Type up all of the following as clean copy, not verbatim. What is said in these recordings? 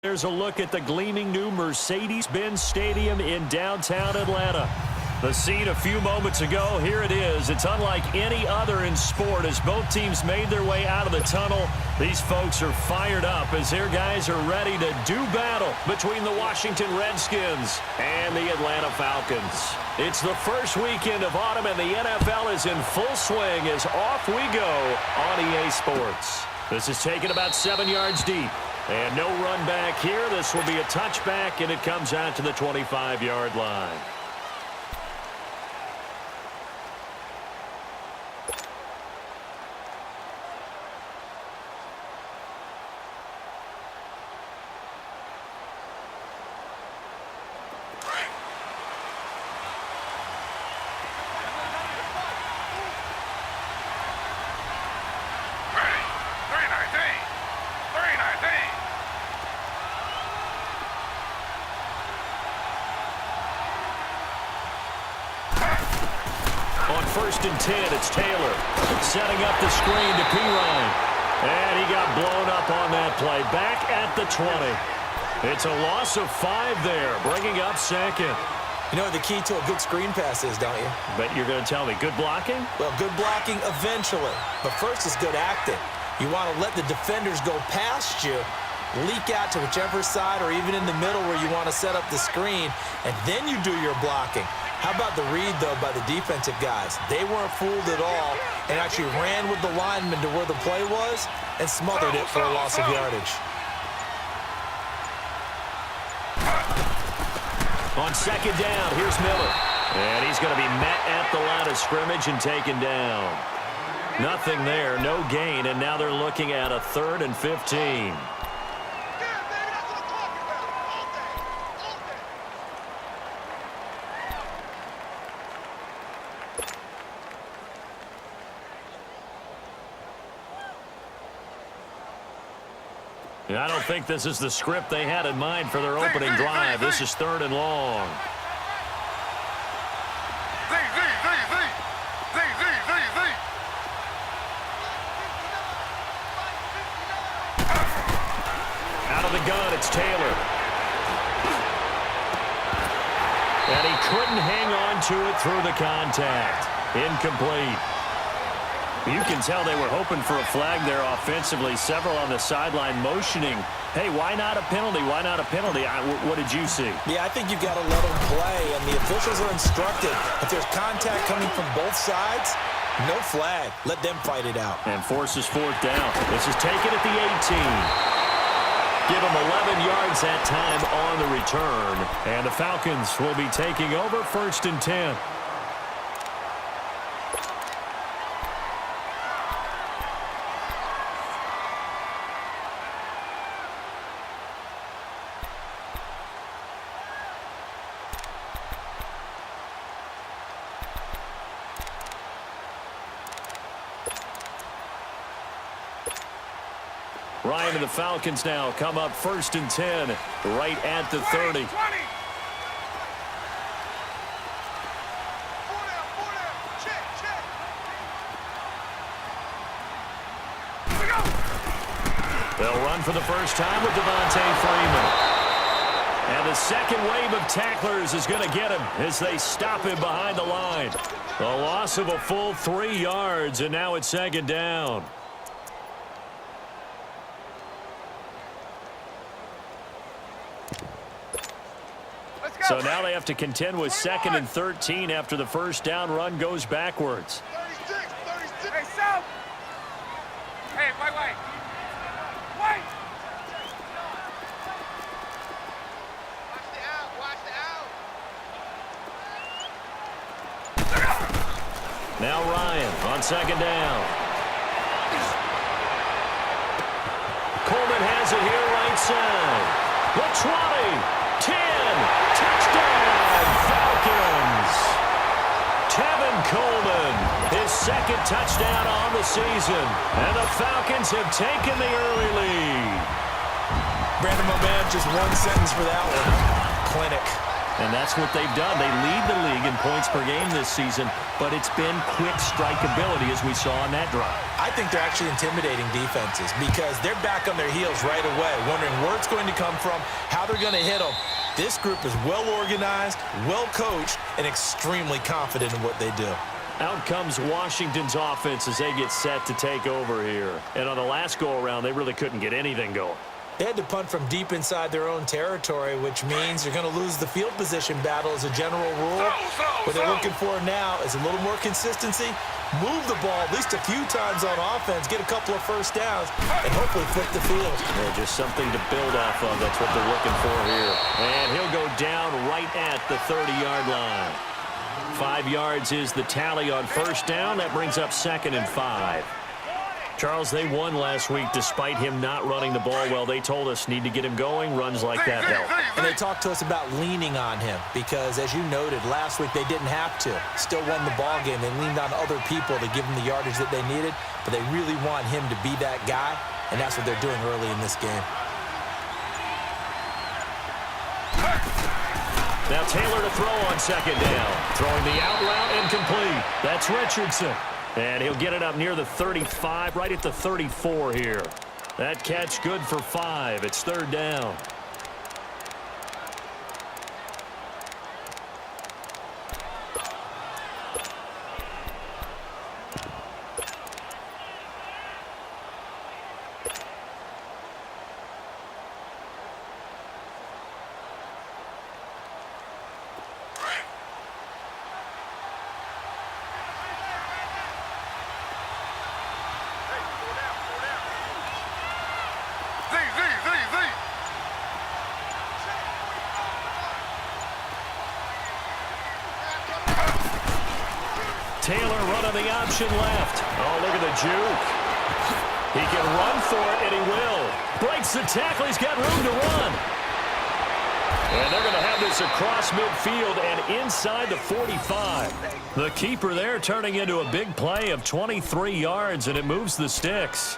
There's a look at the gleaming new Mercedes-Benz Stadium in downtown Atlanta. The scene a few moments ago, here it is. It's unlike any other in sport as both teams made their way out of the tunnel. These folks are fired up as their guys are ready to do battle between the Washington Redskins and the Atlanta Falcons. It's the first weekend of autumn and the NFL is in full swing as off we go on EA Sports. This is taken about 7 yards deep. And no run back here. This will be a touchback, and it comes out to the 25-yard line. First and 10, it's Taylor setting up the screen to Pirine. And he got blown up on that play. Back at the 20. It's a loss of 5 there, bringing up second. You know what the key to a good screen pass is, don't you? Bet you're going to tell me. Good blocking? Well, good blocking eventually. But first is good acting. You want to let the defenders go past you, leak out to whichever side or even in the middle where you want to set up the screen, and then you do your blocking. How about the read, though, by the defensive guys? They weren't fooled at all and actually ran with the lineman to where the play was and smothered it for a loss of yardage. On second down, here's Miller. And he's going to be met at the line of scrimmage and taken down. Nothing there, no gain, and now they're looking at a 3rd and 15. I don't think this is the script they had in mind for their opening drive. This is 3rd and long. Out of the gun, it's Taylor. And he couldn't hang on to it through the contact. Incomplete. You can tell they were hoping for a flag there offensively. Several on the sideline motioning, hey, why not a penalty? Why not a penalty? What did you see? Yeah, I think you've got to let them play, and the officials are instructed. If there's contact coming from both sides, no flag. Let them fight it out. And forces 4th down. This is taken at the 18. Give them 11 yards that time on the return. And the Falcons will be taking over 1st and 10. Ryan and the Falcons now come up 1st and 10, right at the 30. They'll run for the first time with Devontae Freeman. And the second wave of tacklers is going to get him as they stop him behind the line. A loss of a full 3 yards, and now it's 2nd down. So now they have to contend with 2nd and 13 after the first down run goes backwards. 36. Hey, Sam. Hey, wait. Watch the out. Now Ryan on 2nd down. Coleman has it here right side. The 20, 10. Touchdown, Falcons! Tevin Coleman, his 2nd touchdown on the season. And the Falcons have taken the early lead. Brandon, my man, just one sentence for that one. Clinic. And that's what they've done. They lead the league in points per game this season, but it's been quick strikeability as we saw on that drive. I think they're actually intimidating defenses because they're back on their heels right away, wondering where it's going to come from, how they're going to hit them. This group is well organized, well coached, and extremely confident in what they do. Out comes Washington's offense as they get set to take over here. And on the last go-around, they really couldn't get anything going. They had to punt from deep inside their own territory, which means you're going to lose the field position battle as a general rule. What they're looking for now is a little more consistency, move the ball at least a few times on offense, get a couple of first downs, and hopefully flip the field. Yeah, just something to build off of. That's what they're looking for here. And he'll go down right at the 30-yard line. 5 yards is the tally on first down. That brings up 2nd and 5. Charles, they won last week despite him not running the ball well. They told us need to get him going. Runs like that help. And they talked to us about leaning on him because, as you noted, last week they didn't have to. Still won the ball game. They leaned on other people to give them the yardage that they needed, but they really want him to be that guy, and that's what they're doing early in this game. Now Taylor to throw on 2nd down. Throwing the out route incomplete. That's Richardson. And he'll get it up near the 35, right at the 34 here. That catch good for 5. It's 3rd down. Taylor running the option left. Oh, look at the juke. He can run for it, and he will. Breaks the tackle. He's got room to run. And they're going to have this across midfield and inside the 45. The keeper there turning into a big play of 23 yards, and it moves the sticks.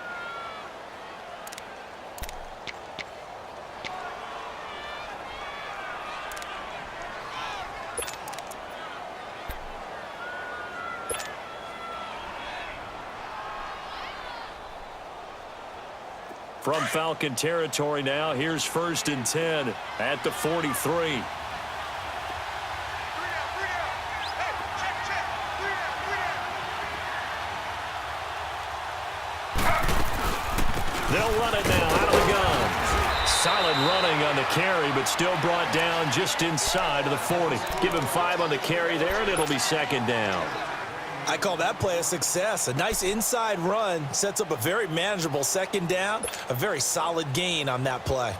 From Falcon territory now, here's 1st and 10 at the 43. They'll run it now out of the gun. Solid running on the carry, but still brought down just inside of the 40. Give him 5 on the carry there, and it'll be 2nd down. I call that play a success. A nice inside run sets up a very manageable 2nd down, a very solid gain on that play.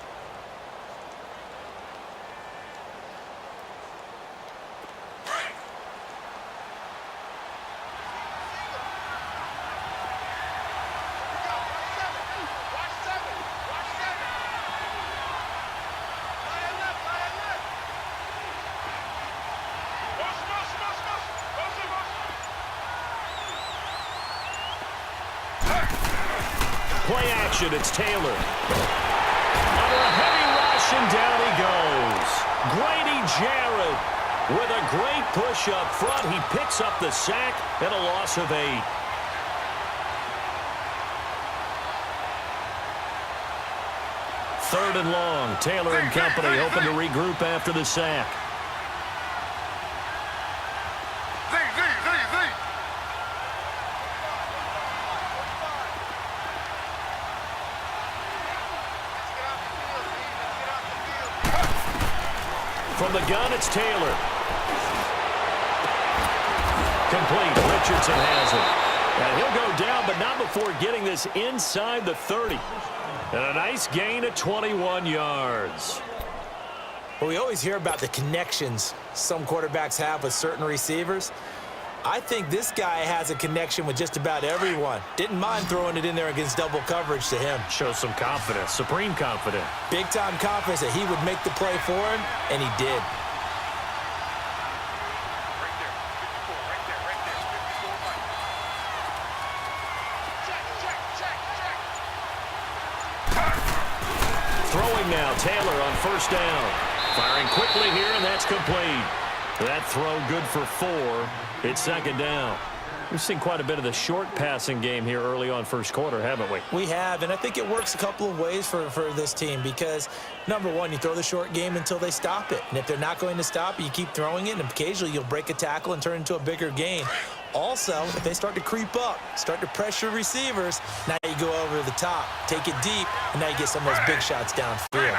Play action, it's Taylor. Under a heavy rush, and down he goes. Grady Jarrett with a great push up front. He picks up the sack and a loss of 8. Third and long. Taylor and company hoping to regroup after the sack. From the gun, it's Taylor. Complete. Richardson has it. And he'll go down, but not before getting this inside the 30. And a nice gain of 21 yards. Well, we always hear about the connections some quarterbacks have with certain receivers. I think this guy has a connection with just about everyone. Didn't mind throwing it in there against double coverage to him. Shows some confidence, supreme confidence. Big-time confidence that he would make the play for him, and he did. Throwing throwing now. Taylor on first down. Firing quickly here, and that's complete. That throw good for 4. It's second down. We've seen quite a bit of the short passing game here early on first quarter, haven't we? We have, and I think it works a couple of ways for this team because, number one, you throw the short game until they stop it. And if they're not going to stop it, you keep throwing it, and occasionally you'll break a tackle and turn it into a bigger gain. Also, if they start to creep up, start to pressure receivers, now you go over the top, take it deep, and now you get some of those big shots downfield.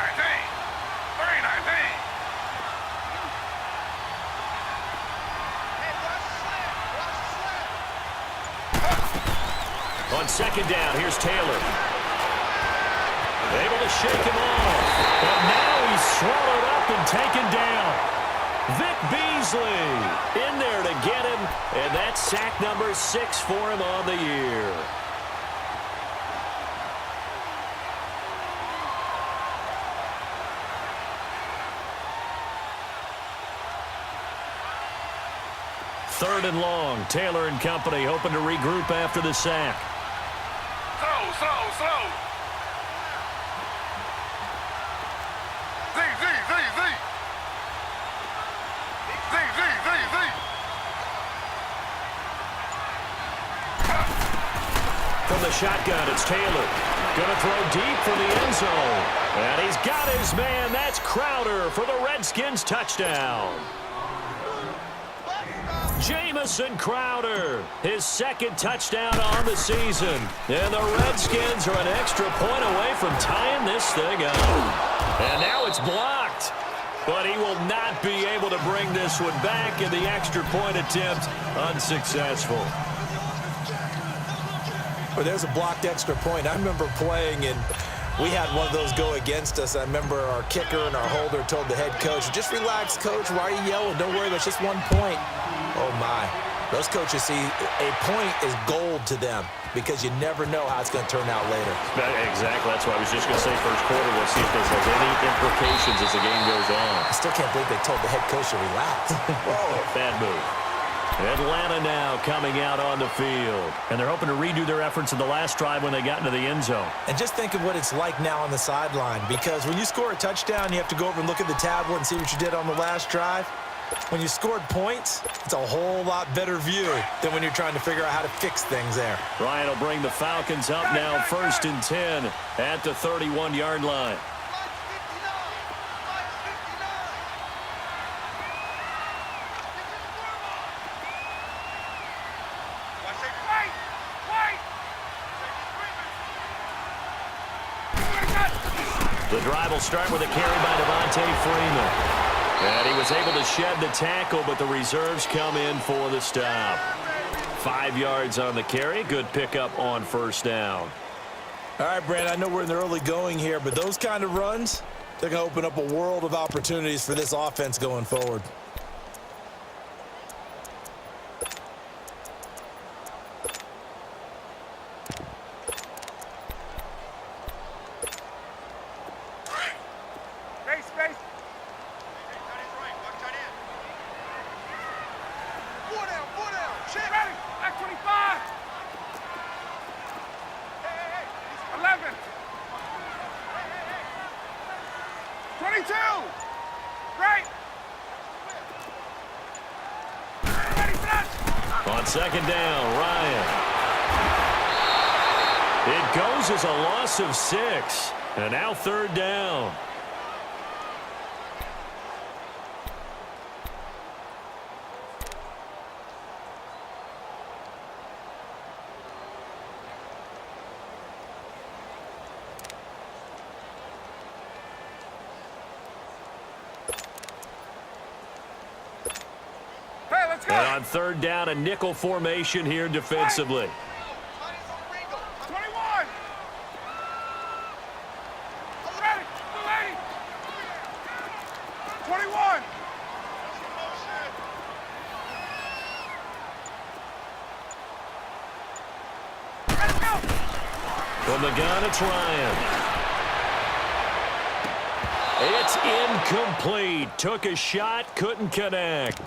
On second down, here's Taylor. Able to shake him off. But now he's swallowed up and taken down. Vic Beasley in there to get him. And that's sack number 6 for him on the year. Third and long. Taylor and company hoping to regroup after the sack. Slow. From the shotgun, it's Taylor. Gonna throw deep for the end zone. And he's got his man. That's Crowder for the Redskins touchdown. Jamison Crowder, his second touchdown on the season. And the Redskins are an extra point away from tying this thing up. And now it's blocked. But he will not be able to bring this one back, and the extra point attempt unsuccessful. Well, there's a blocked extra point. I remember playing, and we had one of those go against us. I remember our kicker and our holder told the head coach, just relax, coach. Why are you yelling? Don't worry, that's just 1 point. Oh, my. Those coaches see a point is gold to them because you never know how it's going to turn out later. Exactly. That's what I was just going to say. First quarter, we'll see if this has any implications as the game goes on. I still can't believe they told the head coach to relax. Whoa. Bad move. Atlanta now coming out on the field. And they're hoping to redo their efforts in the last drive when they got into the end zone. And just think of what it's like now on the sideline, because when you score a touchdown, you have to go over and look at the tablet and see what you did on the last drive. When you scored points, it's a whole lot better view than when you're trying to figure out how to fix things there. Ryan will bring the Falcons up now 1st and 10 at the 31-yard line. The drive will start with a carry by Devontae Freeman. And he was able to shed the tackle, but the reserves come in for the stop. 5 yards on the carry. Good pickup on first down. All right, Brandon, I know we're in the early going here, but those kind of runs, they're going to open up a world of opportunities for this offense going forward. On second down, Ryan. It goes as a loss of 6. And now third down. And on third down, a nickel formation here defensively. 21. Ready. 21. Let's go. From the gun, it's Ryan. It's incomplete. Took a shot, couldn't connect.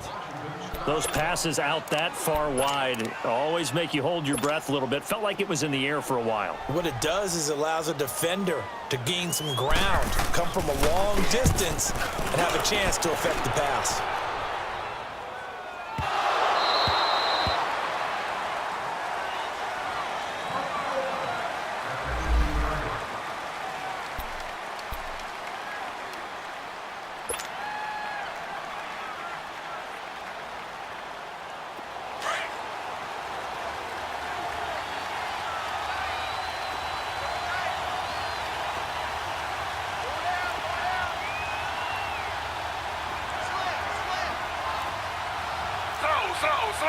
Those passes out that far wide always make you hold your breath a little bit. Felt like it was in the air for a while. What it does is allows a defender to gain some ground, come from a long distance, and have a chance to affect the pass. Slow.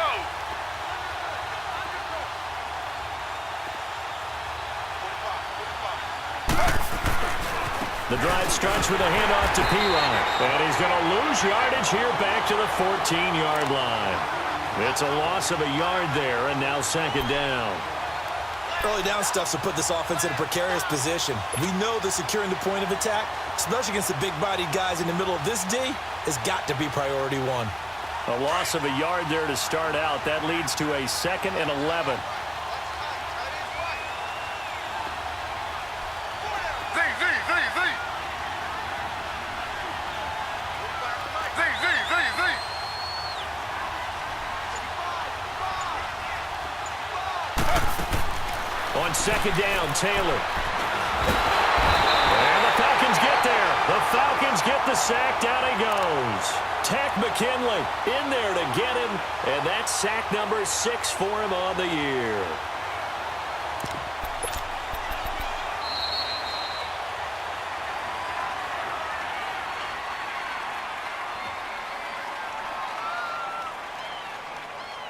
The drive starts with a handoff to P-Ryan. And he's going to lose yardage here back to the 14-yard line. It's a loss of a yard there, and now second down. Early down stuff to put this offense in a precarious position. We know that securing the point of attack, especially against the big-bodied guys in the middle of this D, has got to be priority one. A loss of a yard there to start out. That leads to a 2nd and 11. On second down, Taylor. And the Falcons get there. The Falcons get the sack. Down he goes. Tech McKinley in there to get him. And that's sack number 6 for him on the year.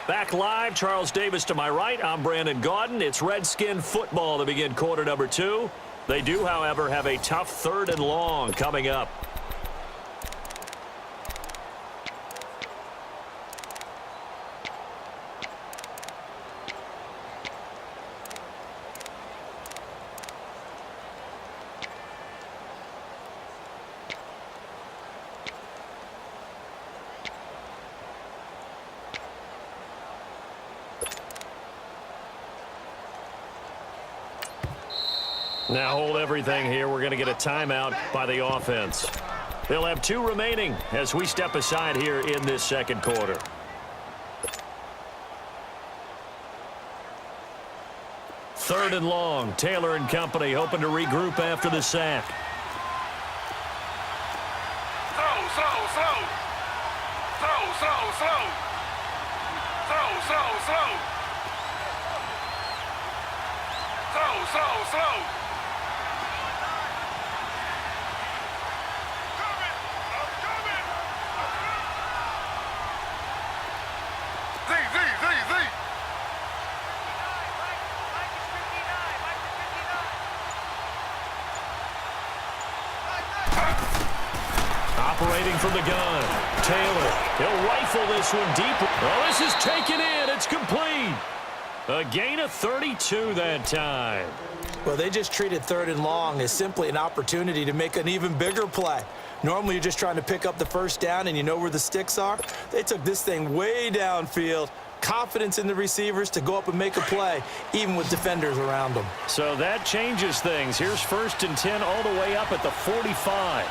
Back live, Charles Davis to my right. I'm Brandon Gaudin. It's Redskin football to begin quarter number 2. They do, however, have a tough 3rd and long coming up. Now hold everything here. We're going to get a timeout by the offense. They'll have 2 remaining as we step aside here in this second quarter. Third and long. Taylor and company hoping to regroup after the sack. Slow. Operating from the gun. Taylor. He'll rifle this one deep. Oh, this is taken in. It's complete. A gain of 32 that time. Well, they just treated 3rd and long as simply an opportunity to make an even bigger play. Normally, you're just trying to pick up the first down and you know where the sticks are. They took this thing way downfield. Confidence in the receivers to go up and make a play, even with defenders around them. So that changes things. Here's 1st and 10 all the way up at the 45.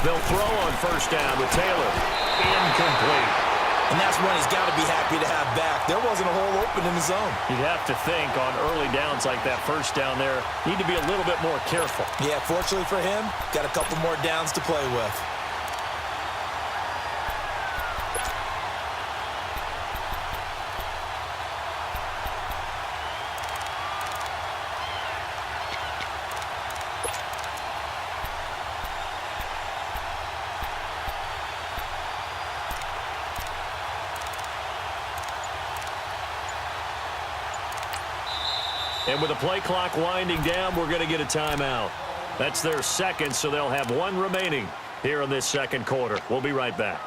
They'll throw on 1st down with Taylor. Incomplete. And that's one he's got to be happy to have back. There wasn't a hole open in the zone. You'd have to think on early downs like that 1st down there, need to be a little bit more careful. Yeah, fortunately for him, got a couple more downs to play with. And with the play clock winding down, we're going to get a timeout. That's their 2nd, so they'll have 1 remaining here in this second quarter. We'll be right back.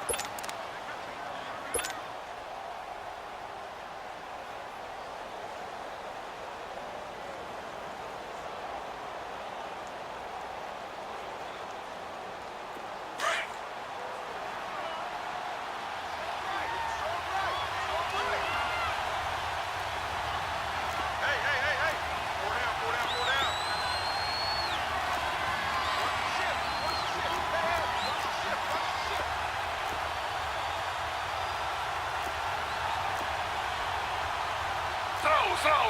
slow.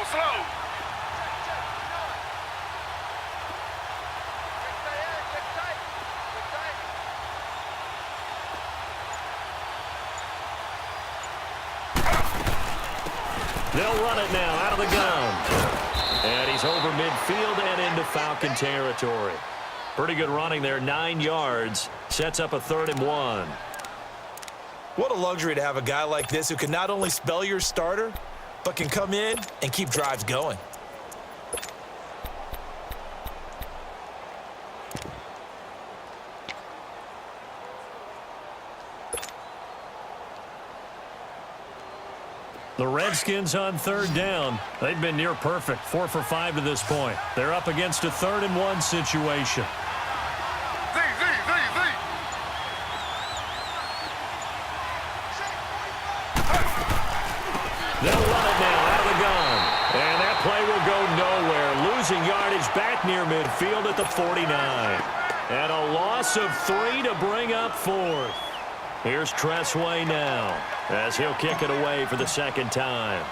They'll run it now out of the gun. And he's over midfield and into Falcon territory. Pretty good running there, 9 yards. Sets up a 3rd and 1. What a luxury to have a guy like this who can not only spell your starter, but can come in and keep drives going. The Redskins on 3rd down. They've been near perfect, 4 for 5 to this point. They're up against a 3rd and 1 situation. They'll run it now out of the gun. And that play will go nowhere. Losing yardage back near midfield at the 49. And a loss of 3 to bring up 4th. Here's Tressway now as he'll kick it away for the 2nd time.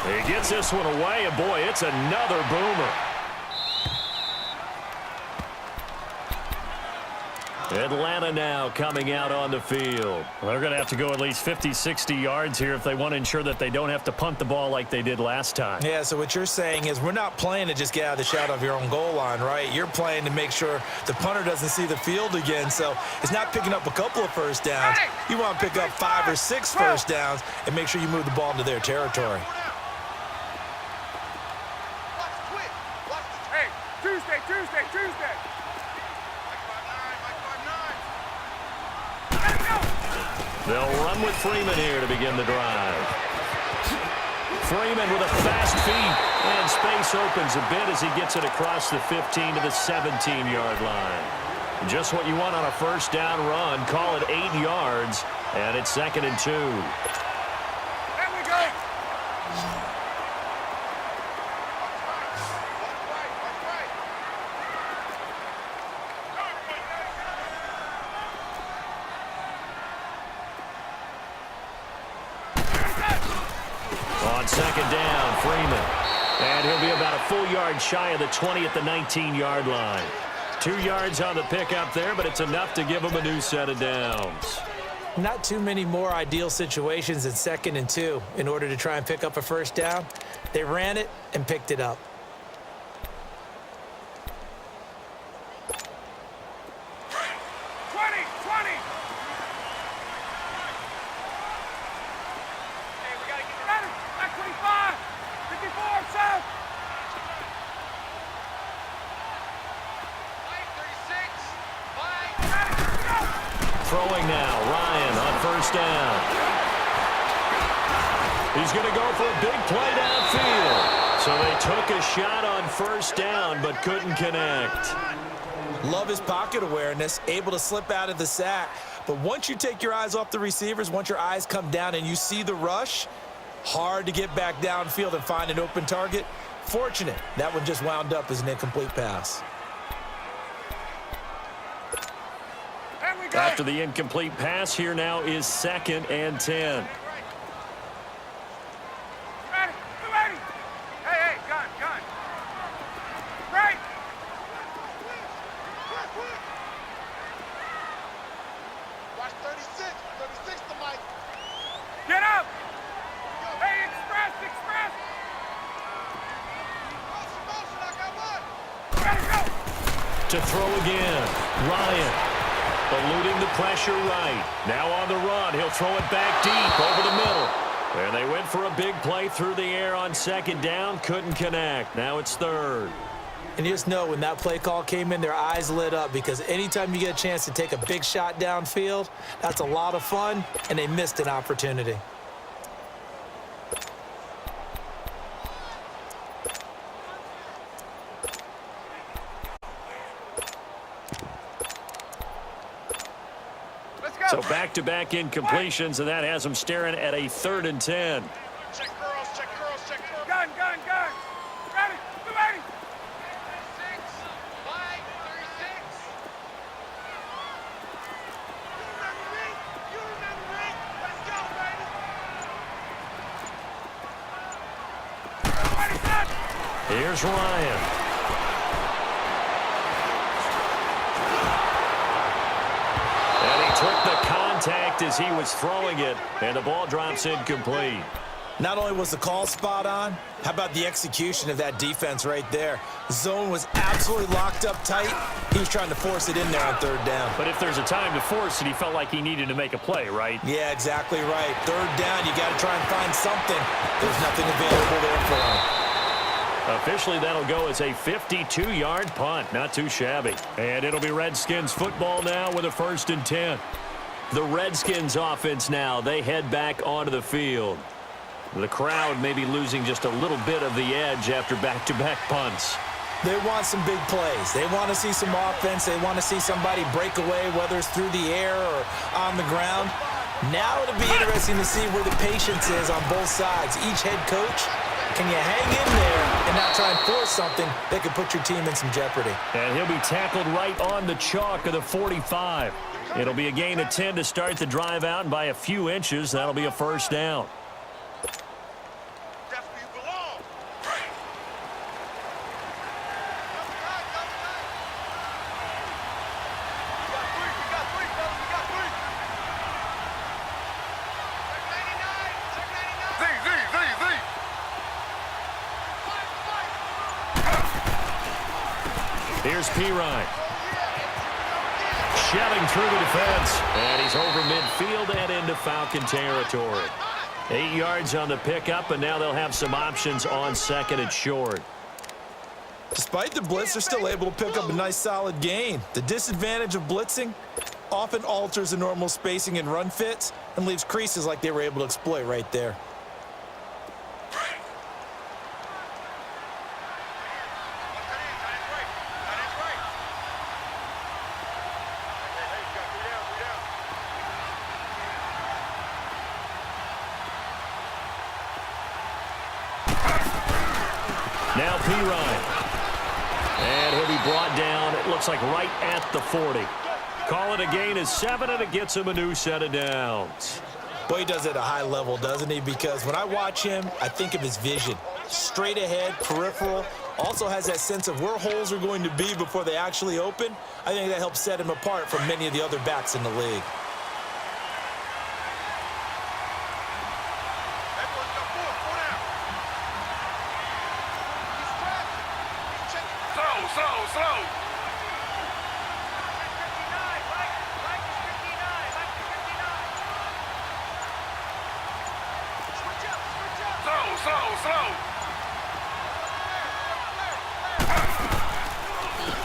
He gets this one away, and boy, it's another boomer. Atlanta now coming out on the field. Well, they're going to have to go at least 50, 60 yards here if they want to ensure that they don't have to punt the ball like they did last time. Yeah, so what you're saying is we're not playing to just get out of the shot of your own goal line, right? You're playing to make sure the punter doesn't see the field again. So it's not picking up a couple of first downs. You want to pick up 5 or 6 first downs and make sure you move the ball into their territory. Hey, Tuesday. They'll run with Freeman here to begin the drive. Freeman with a fast feet, and space opens a bit as he gets it across the 15 to the 17-yard line. Just what you want on a first down run. Call it 8 yards, and it's 2nd and 2. There we go. On 2nd down, Freeman. And he'll be about a full yard shy of the 20 at the 19-yard line. 2 yards on the pickup there, but it's enough to give him a new set of downs. Not too many more ideal situations than 2nd and 2 in order to try and pick up a first down. They ran it and picked it up. Throwing now, Ryan on first down. He's going to go for a big play downfield. So they took a shot on first down but couldn't connect. Love his pocket awareness, able to slip out of the sack. But once you take your eyes off the receivers, once your eyes come down and you see the rush, hard to get back downfield and find an open target. Fortunate, that one just wound up as an incomplete pass. After the incomplete pass, here now is 2nd and 10. Ready. Hey, gun. Right. Watch 36 the mic. Get up. Hey, express. Motion, I got one. Ready, go. To throw again, Ryan. Eluding the pressure right. Now on the run. He'll throw it back deep over the middle. And they went for a big play through the air on 2nd down. Couldn't connect. Now it's 3rd. And you just know when that play call came in, their eyes lit up because anytime you get a chance to take a big shot downfield, that's a lot of fun, and they missed an opportunity. So back-to-back incompletions, and that has them staring at a 3rd and 10. Check girls. Gun. Ready. 36, 36. You remember me. Let's go, baby. Here's Ryan. And he took the contact as he was throwing it, and the ball drops incomplete. Not only was the call spot on, how about the execution of that defense right there? Zone was absolutely locked up tight. He was trying to force it in there on third down. But if there's a time to force it, he felt like he needed to make a play, right? Yeah, exactly right. Third down, you got to try and find something. There's nothing available there for him. Officially, that'll go as a 52-yard punt. Not too shabby. And it'll be Redskins football now with a 1st and 10. The Redskins offense now, they head back onto the field. The crowd may be losing just a little bit of the edge after back-to-back punts. They want some big plays. They want to see some offense. They want to see somebody break away, whether it's through the air or on the ground. Now it'll be interesting to see where the patience is on both sides. Each head coach, can you hang in there and not try and force something that could put your team in some jeopardy? And he'll be tackled right on the chalk of the 45. It'll be a gain of 10 to start the drive out, and by a few inches, that'll be a 1st down. Here's Pirine. Shelling through the defense. And he's over midfield and into Falcon territory. 8 yards on the pickup, and now they'll have some options on 2nd and short. Despite the blitz, they're still able to pick up a nice solid gain. The disadvantage of blitzing often alters the normal spacing and run fits and leaves creases like they were able to exploit right there. Now Pirine. And he'll be brought down, it looks like right at the 40. Call it a gain of 7, and it gets him a new set of downs. Boy, he does it at a high level, doesn't he? Because when I watch him, I think of his vision. Straight ahead, peripheral, also has that sense of where holes are going to be before they actually open. I think that helps set him apart from many of the other backs in the league.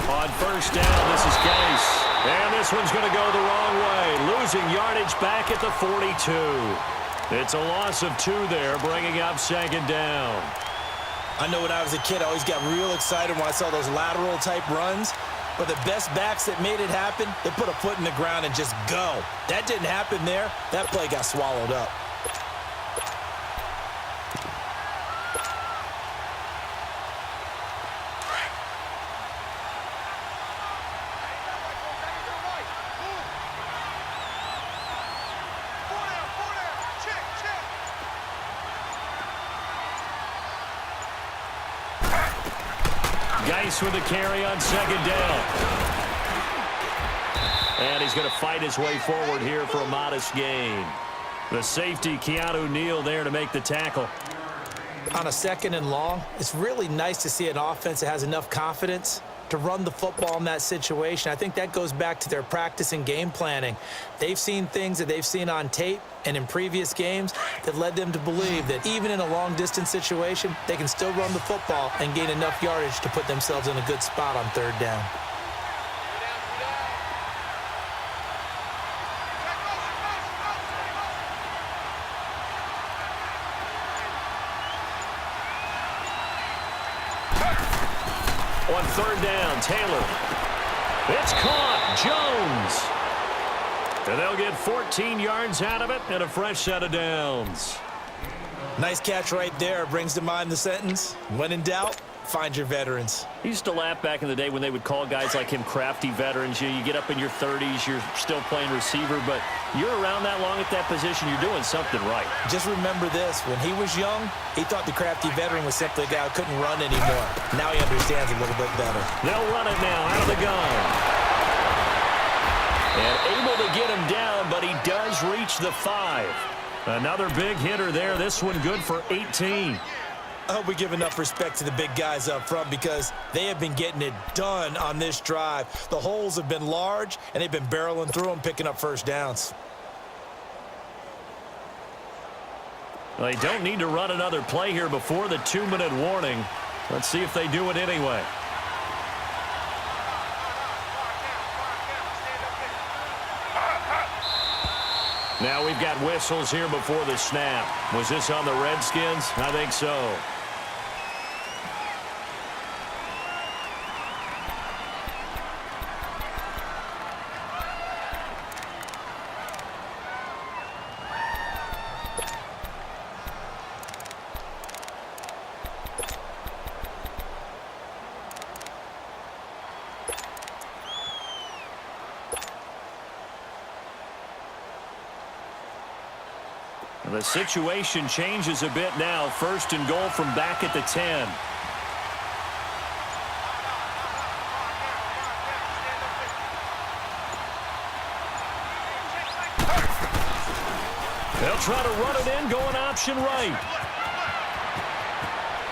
On 1st down, this is Gase. And this one's going to go the wrong way. Losing yardage back at the 42. It's a loss of 2 there, bringing up 2nd down. I know when I was a kid, I always got real excited when I saw those lateral type runs. But the best backs that made it happen, they put a foot in the ground and just go. That didn't happen there. That play got swallowed up. Gase with the carry on 2nd down. And he's going to fight his way forward here for a modest gain. The safety, Keanu Neal, there to make the tackle. On a 2nd and long, it's really nice to see an offense that has enough confidence to run the football in that situation. I think that goes back to their practice and game planning. They've seen things that they've seen on tape and in previous games that led them to believe that even in a long-distance situation, they can still run the football and gain enough yardage to put themselves in a good spot on 3rd down. On 3rd down, Taylor. It's caught. Jones. And they'll get 14 yards out of it and a fresh set of downs. Nice catch right there. Brings to mind the sentence, when in doubt, find your veterans. He used to laugh back in the day when they would call guys like him crafty veterans. You get up in your 30s, you're still playing receiver, but you're around that long at that position, you're doing something right. Just remember this, when he was young, he thought the crafty veteran was simply a guy who couldn't run anymore. Now he understands a little bit better. They'll run it now out of the gun. And able to get him down, but he does reach the 5. Another big hitter there. This one good for 18. I hope we give enough respect to the big guys up front because they have been getting it done on this drive. The holes have been large, and they've been barreling through them, picking up first downs. Well, they don't need to run another play here before the 2-minute warning. Let's see if they do it anyway. Now we've got whistles here before the snap. Was this on the Redskins? I think so. The situation changes a bit now. 1st and goal from back at the 10. They'll try to run it in, going option right.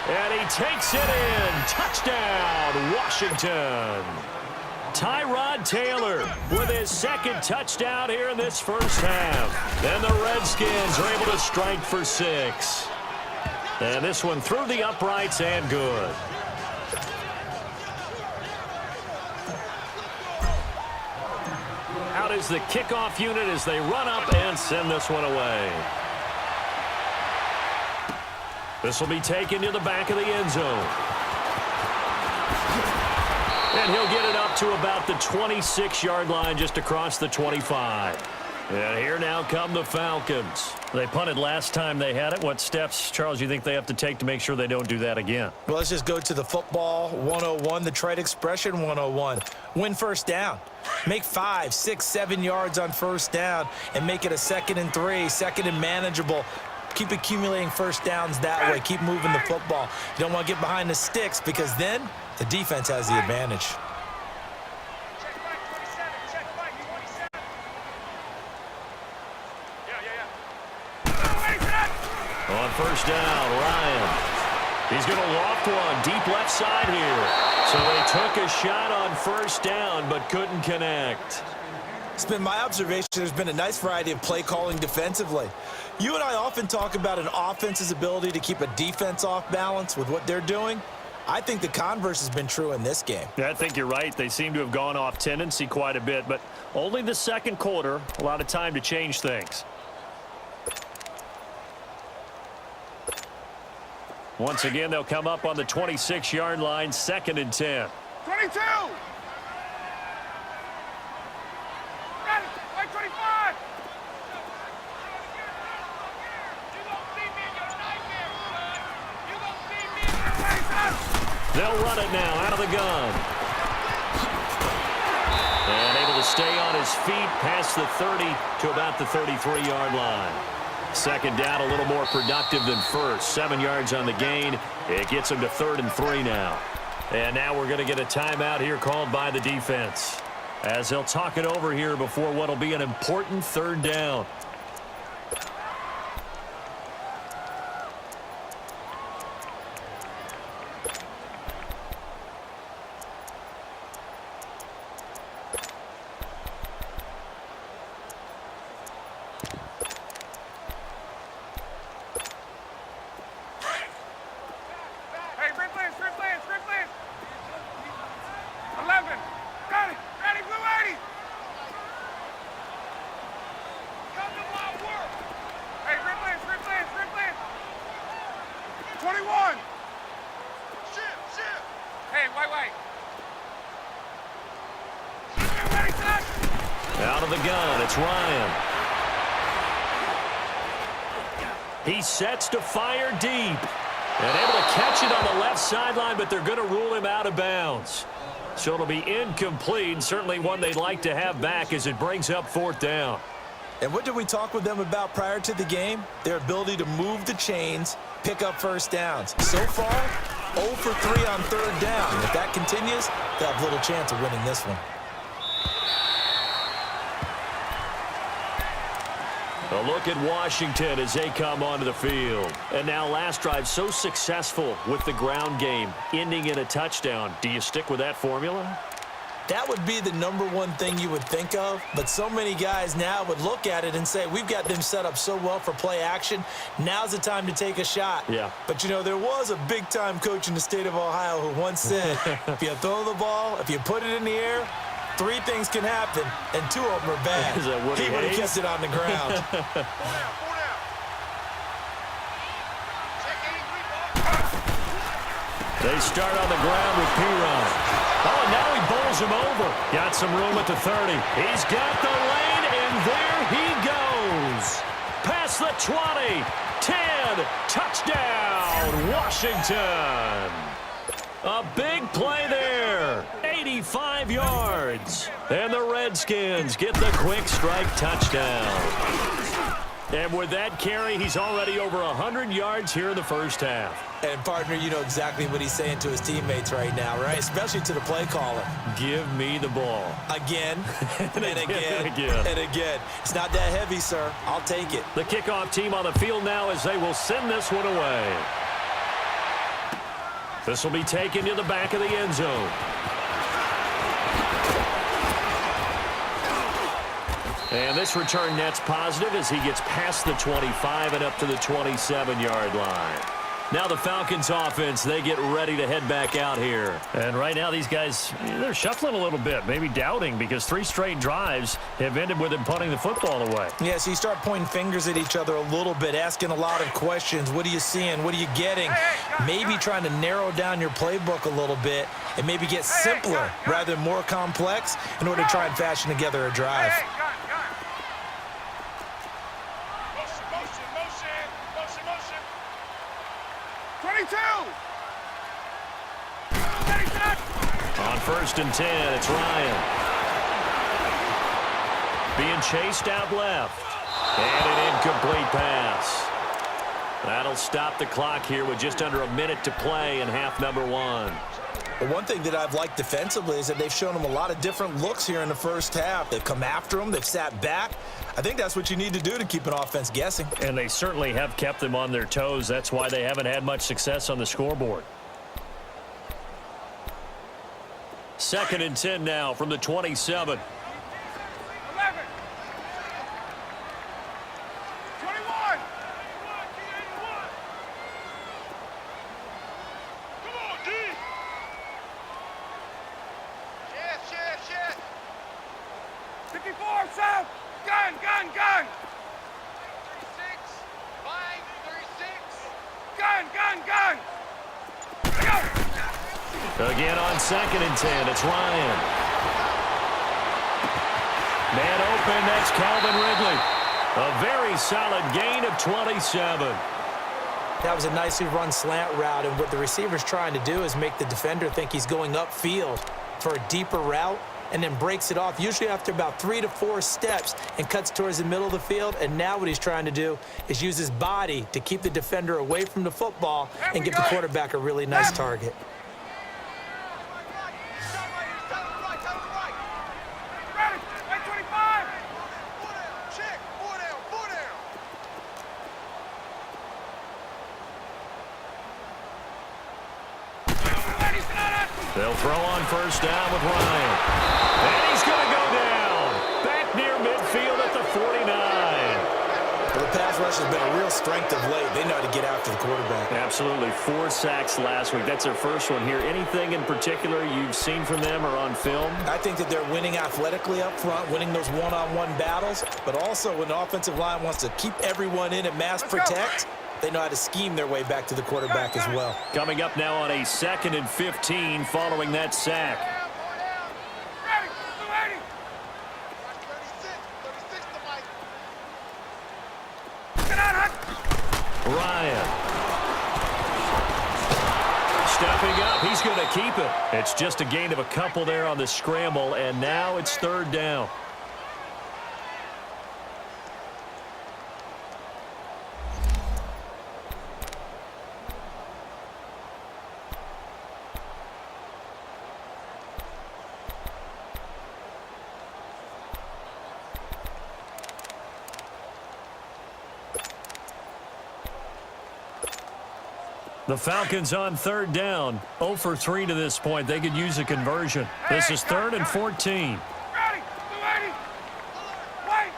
And he takes it in. Touchdown, Washington. Tyrod Taylor with his 2nd touchdown here in this first half. And the Redskins are able to strike for 6. And this one through the uprights and good. Out is the kickoff unit as they run up and send this one away. This will be taken to the back of the end zone. And he'll get it up to about the 26-yard line, just across the 25. And here now come the Falcons. They punted last time they had it. What steps, Charles, you think they have to take to make sure they don't do that again? Well, let's just go to the football 101, the trade expression 101. Win first down. Make 5, 6, 7 yards on first down and make it a 2nd and 3, 2nd and manageable. Keep accumulating first downs that way. Keep moving the football. You don't want to get behind the sticks because then the defense has the advantage. Check back, 27. Check back, 27. Yeah. On first down, Ryan. He's going to loft one deep left side here. So they took a shot on first down but couldn't connect. It's been my observation there's been a nice variety of play calling defensively. You and I often talk about an offense's ability to keep a defense off balance with what they're doing. I think the converse has been true in this game. Yeah, I think you're right. They seem to have gone off tendency quite a bit, but only the 2nd quarter, a lot of time to change things. Once again, they'll come up on the 26-yard line, 2nd and 10. 22. Got it. Like 25. They'll run it now out of the gun. And able to stay on his feet past the 30 to about the 33-yard line. 2nd down, a little more productive than first. 7 yards on the gain. It gets him to 3rd and 3 now. And now we're going to get a timeout here called by the defense, as they'll talk it over here before what will be an important 3rd down. Hey, Redskins. 11. Got it. Ready, blue 80. Come to my work. Hey, Redskins. 21. Shift. Hey, wait. Ready, set. Out of the gun, it's Ryan. He sets to fire deep. And able to catch it on the left sideline, but they're going to rule him out of bounds. So it'll be incomplete, certainly one they'd like to have back as it brings up 4th down. And what did we talk with them about prior to the game? Their ability to move the chains, pick up first downs. So far, 0 for 3 on 3rd down. If that continues, they'll have little chance of winning this one. A look at Washington as they come onto the field. And now last drive so successful with the ground game, ending in a touchdown. Do you stick with that formula? That would be the #1 thing you would think of, but so many guys now would look at it and say, we've got them set up so well for play action, now's the time to take a shot. Yeah. But, you know, there was a big-time coach in the state of Ohio who once said, if you throw the ball, if you put it in the air, 3 things can happen, and 2 of them are bad. Is that what he would have kept it on the ground. 4 down, 4 down. Check 8, 3 ball. They start on the ground with Piron. Oh, and now he bowls him over. Got some room at the 30. He's got the lane, and there he goes. Past the 20. 10. Touchdown, Washington. A big play there. 85 yards. And the Redskins get the quick strike touchdown. And with that carry, he's already over 100 yards here in the first half. And, partner, you know exactly what he's saying to his teammates right now, right? Especially to the play caller. Give me the ball. Again, and again, and again. and again. It's not that heavy, sir. I'll take it. The kickoff team on the field now as they will send this one away. This will be taken to the back of the end zone. And this return net's positive as he gets past the 25 and up to the 27-yard line. Now the Falcons offense, they get ready to head back out here. And right now these guys, they're shuffling a little bit, maybe doubting, because 3 straight drives have ended with them punting the football away. Yeah, so you start pointing fingers at each other a little bit, asking a lot of questions. What are you seeing? What are you getting? Maybe trying to narrow down your playbook a little bit and maybe get simpler rather than more complex in order to try and fashion together a drive. On 1st and 10, it's Ryan. Being chased out left. And an incomplete pass. That'll stop the clock here with just under a minute to play in half number 1. But one thing that I've liked defensively is that they've shown them a lot of different looks here in the first half. They've come after them. They've sat back. I think that's what you need to do to keep an offense guessing. And they certainly have kept them on their toes. That's why they haven't had much success on the scoreboard. 2nd and 10 now from the 27. 11. 21. Come on, D. Yes. 54, south. Gun. 36. Line 36. Gun. Go. Again on 2nd and 10, it's Ryan. Man open, that's Calvin Ridley. A very solid gain of 27. That was a nicely run slant route, and what the receiver's trying to do is make the defender think he's going upfield for a deeper route and then breaks it off, usually after about 3 to 4 steps, and cuts towards the middle of the field. And now what he's trying to do is use his body to keep the defender away from the football and give the quarterback a really nice target. They'll throw on 1st down with Ryan. And he's going to go down. Back near midfield at the 49. Well, the pass rush has been a real strength of late. They know how to get after the quarterback. Absolutely. 4 sacks last week. That's their first one here. Anything in particular you've seen from them or on film? I think that they're winning athletically up front, winning those one-on-one battles, but also when the offensive line wants to keep everyone in and mass protect, they know how to scheme their way back to the quarterback as well. Coming up now on a 2nd and 15 following that sack. Ryan. going to keep it. It's just a gain of a couple there on the scramble, and now it's third down. The Falcons on third down. 0 for 3 to this point. They could use a conversion. This is third and 14. Ready. 280. Wait.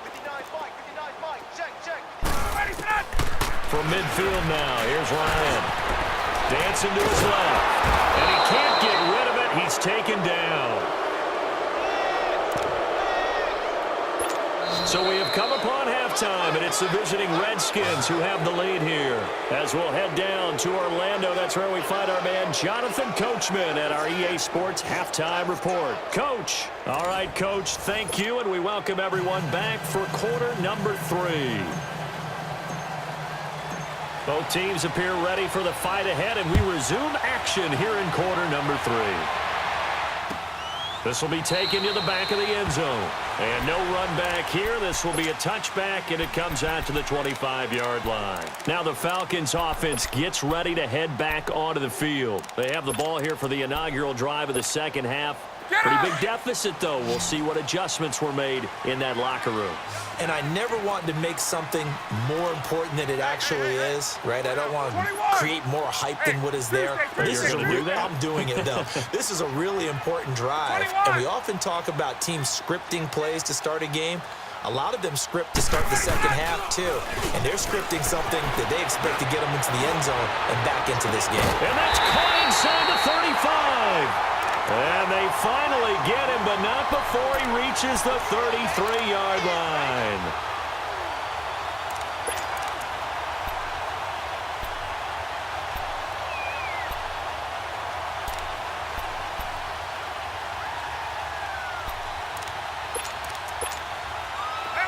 59 Mike, 59 Mike. Check. Ready, set. From midfield now, here's Ryan. Dancing to his left. And he can't get rid of it. He's taken down. So we have come upon halftime, and it's the visiting Redskins who have the lead here. As we'll head down to Orlando, that's where we find our man Jonathan Coachman at our EA Sports Halftime Report. Coach. All right, Coach, thank you, and we welcome everyone back for quarter number 3. Both teams appear ready for the fight ahead, and we resume action here in quarter number 3. This will be taken to the back of the end zone. And no run back here. This will be a touchback, and it comes out to the 25-yard line. Now the Falcons offense gets ready to head back onto the field. They have the ball here for the inaugural drive of the second half. Pretty big deficit, though. We'll see what adjustments were made in that locker room. And I never want to make something more important than it actually is, right? I don't want to create more hype than what is there. But you're going to do that? I'm doing it, though. This is a really important drive. And we often talk about teams scripting plays to start a game. A lot of them script to start the second half, too. And they're scripting something that they expect to get them into the end zone and back into this game. And that's caught inside the 35. And they finally get him, but not before he reaches the 33-yard line.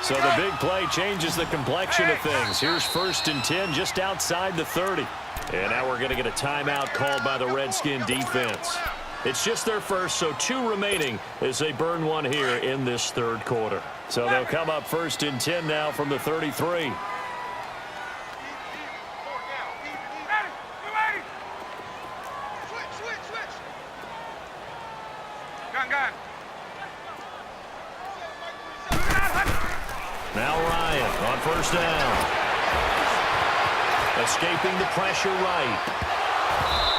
So the big play changes the complexion of things. Here's 1st and 10 just outside the 30. And now we're going to get a timeout called by the Redskin defense. It's just their first, so 2 remaining as they burn one here in this third quarter. So they'll come up 1st and 10 now from the 33. Ready. 280. Switch. Gun. Now Ryan on 1st down. Escaping the pressure right.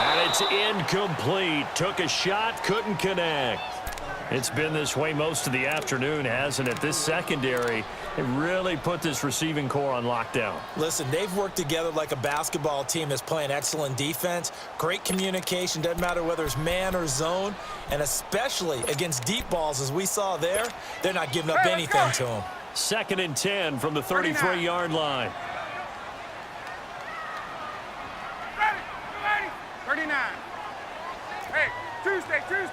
And it's incomplete. Took a shot, couldn't connect. It's been this way most of the afternoon, hasn't it? This secondary, it really put this receiving core on lockdown. Listen, they've worked together like a basketball team that's playing excellent defense. Great communication, doesn't matter whether it's man or zone. And especially against deep balls, as we saw there, they're not giving up anything to them. 2nd and 10 from the 33-yard line. 39. Hey, Tuesday. Here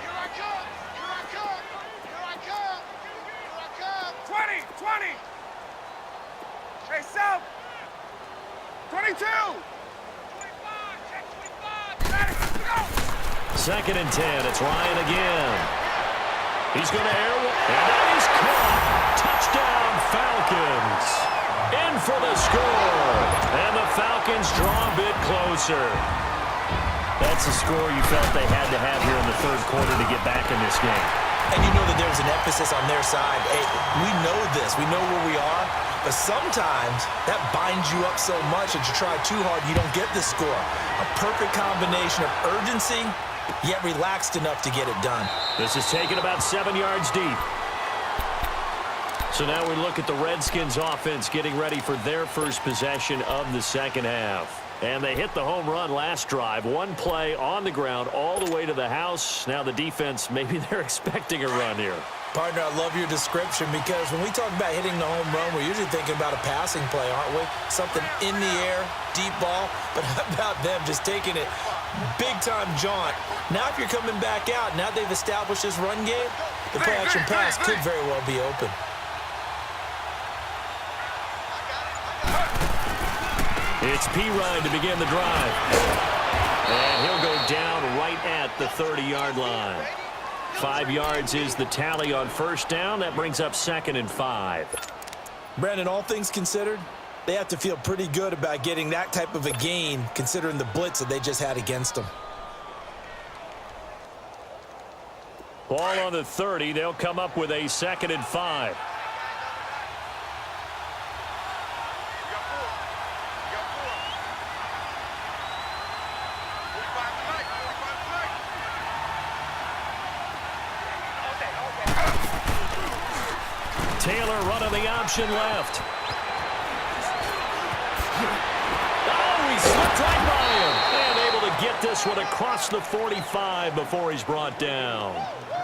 I come. 20. Hey, South. 22. 25. Ready, go. 2nd and 10. It's Ryan again. He's going to air one. And that is caught. Touchdown, Falcons. In for the score. And the Falcons draw a bit closer. That's the score you felt they had to have here in the third quarter to get back in this game. And you know that there's an emphasis on their side. Hey, we know this. We know where we are. But sometimes that binds you up so much that you try too hard, you don't get the score. A perfect combination of urgency, yet relaxed enough to get it done. This is taken about 7 yards deep. So now we look at the Redskins offense getting ready for their first possession of the second half. And they hit the home run last drive. One play on the ground all the way to the house. Now the defense, maybe they're expecting a run here. Partner, I love your description because when we talk about hitting the home run, we're usually thinking about a passing play, aren't we? Something in the air, deep ball. But how about them just taking it big-time jaunt? Now if you're coming back out, now they've established this run game, the play-action pass could very well be open. It's P-Ryan to begin the drive. And he'll go down right at the 30-yard line. 5 yards is the tally on first down. That brings up 2nd and 5. Brandon, all things considered, they have to feel pretty good about getting that type of a gain considering the blitz that they just had against them. Ball on the 30. They'll come up with a 2nd and 5. Taylor running the option left. Oh, he slipped right by him. And able to get this one across the 45 before he's brought down.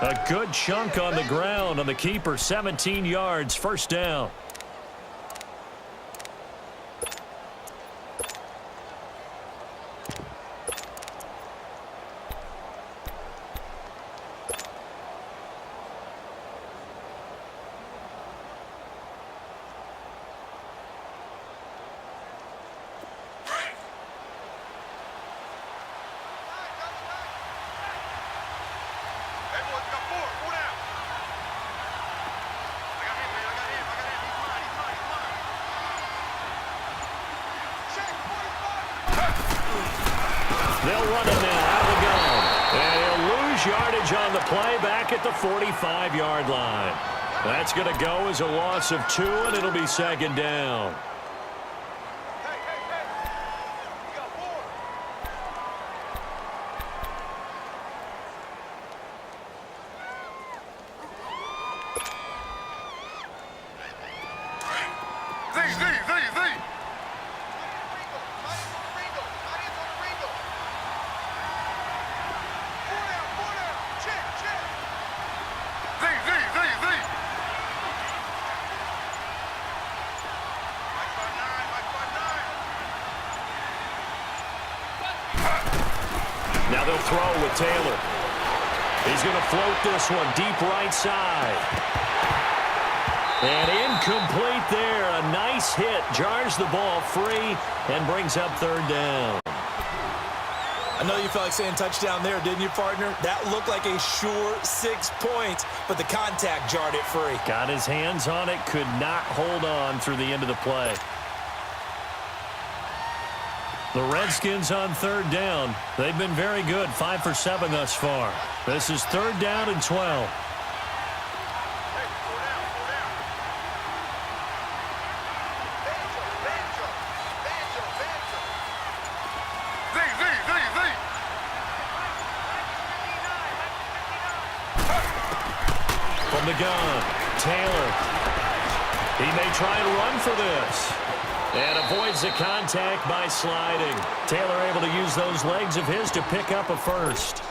A good chunk on the ground on the keeper. 17 yards, first down. They'll run it now out of the gun. And he'll lose yardage on the play back at the 45-yard line. That's going to go as a loss of 2, and it'll be 2nd down. Now they'll throw with Taylor. He's going to float this one deep right side. And incomplete there. A nice hit. Jars the ball free and brings up 3rd down. I know you felt like saying touchdown there, didn't you, partner? That looked like a sure 6 points, but the contact jarred it free. Got his hands on it. Could not hold on through the end of the play. The Redskins on 3rd down. They've been very good, 5 for 7 thus far. This is 3rd down and 12. From the gun, Taylor. He may try and run for this. And avoids the contact by sliding. Taylor able to use those legs of his to pick up a first.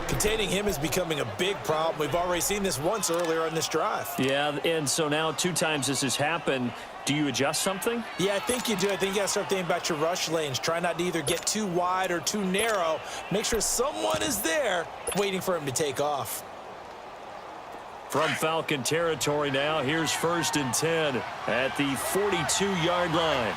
Containing him is becoming a big problem. We've already seen this once earlier on this drive. Yeah, and so now 2 times this has happened. Do you adjust something? Yeah, I think you do. I think you got to start thinking about your rush lanes. Try not to either get too wide or too narrow. Make sure someone is there waiting for him to take off. From Falcon territory now, here's 1st and 10 at the 42-yard line.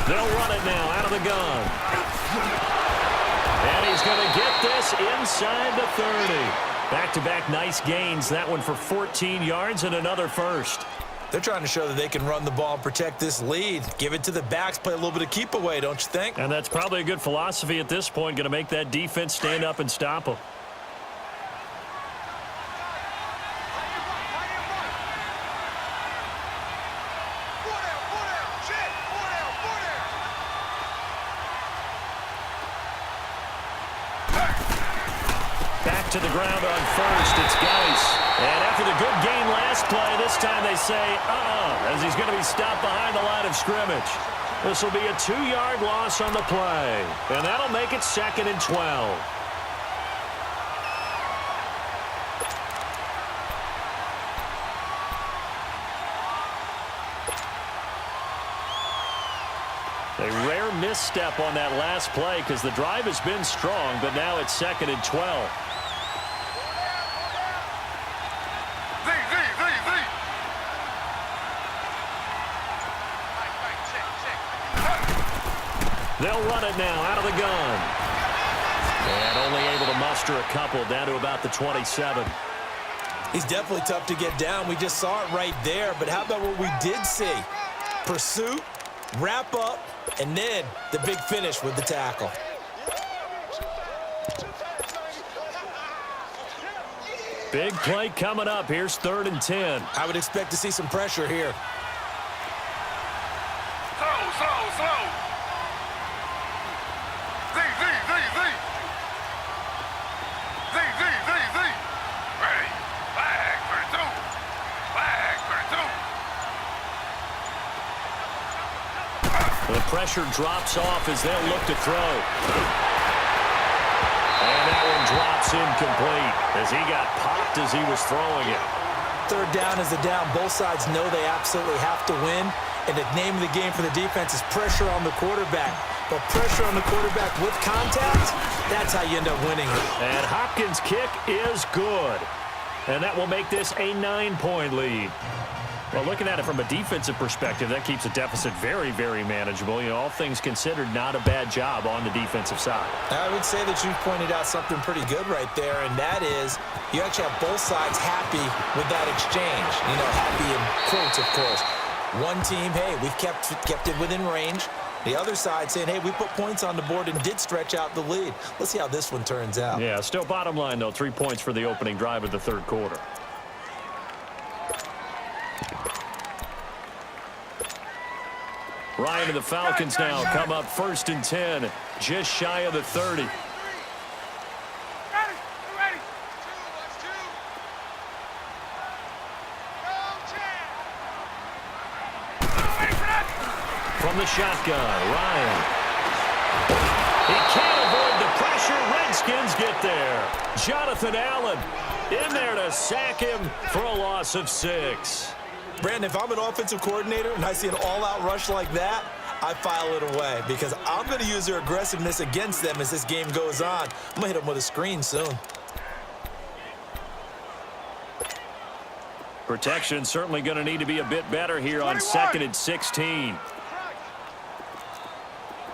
They'll run it now out of the gun. And he's going to get this inside the 30. Back-to-back nice gains. That one for 14 yards and another first. They're trying to show that they can run the ball and protect this lead. Give it to the backs, play a little bit of keep away, don't you think? And that's probably a good philosophy at this point, going to make that defense stand up and stop them. Back to the ground on first, it's Geis. And after the good game last play, this time they say, as he's going to be stopped behind the line of scrimmage. This will be a 2-yard loss on the play. And that'll make it 2nd and 12. A rare misstep on that last play because the drive has been strong, but now it's 2nd and 12. They'll run it now out of the gun. And only able to muster a couple down to about the 27. He's definitely tough to get down. We just saw it right there. But how about what we did see? Pursuit, wrap up, and then the big finish with the tackle. Big play coming up. Here's 3rd and 10. I would expect to see some pressure here. Slow. Z. Ready. Flag for 2. The pressure drops off as they'll look to throw. And that one drops incomplete as he got popped as he was throwing it. 3rd down is the down. Both sides know they absolutely have to win. And the name of the game for the defense is pressure on the quarterback. But pressure on the quarterback with contact, that's how you end up winning. And Hopkins' kick is good. And that will make this a 9-point lead. Well, looking at it from a defensive perspective, that keeps a deficit very, very manageable. You know, all things considered, not a bad job on the defensive side. I would say that you pointed out something pretty good right there, and that is you actually have both sides happy with that exchange. You know, happy in quotes, of course. One team, hey, we've kept it within range. The other side saying, hey, we put points on the board and did stretch out the lead. Let's see how this one turns out. Yeah, still bottom line, though, 3 points for the opening drive of the 3rd quarter. Ryan and the Falcons now come up 1st and 10, just shy of the 30. Ready. From the shotgun, Ryan. He can't avoid the pressure. Redskins get there. Jonathan Allen in there to sack him for a loss of 6. Brandon, if I'm an offensive coordinator and I see an all-out rush like that, I file it away because I'm going to use their aggressiveness against them as this game goes on. I'm going to hit them with a screen soon. Protection certainly going to need to be a bit better here on 2nd and 16.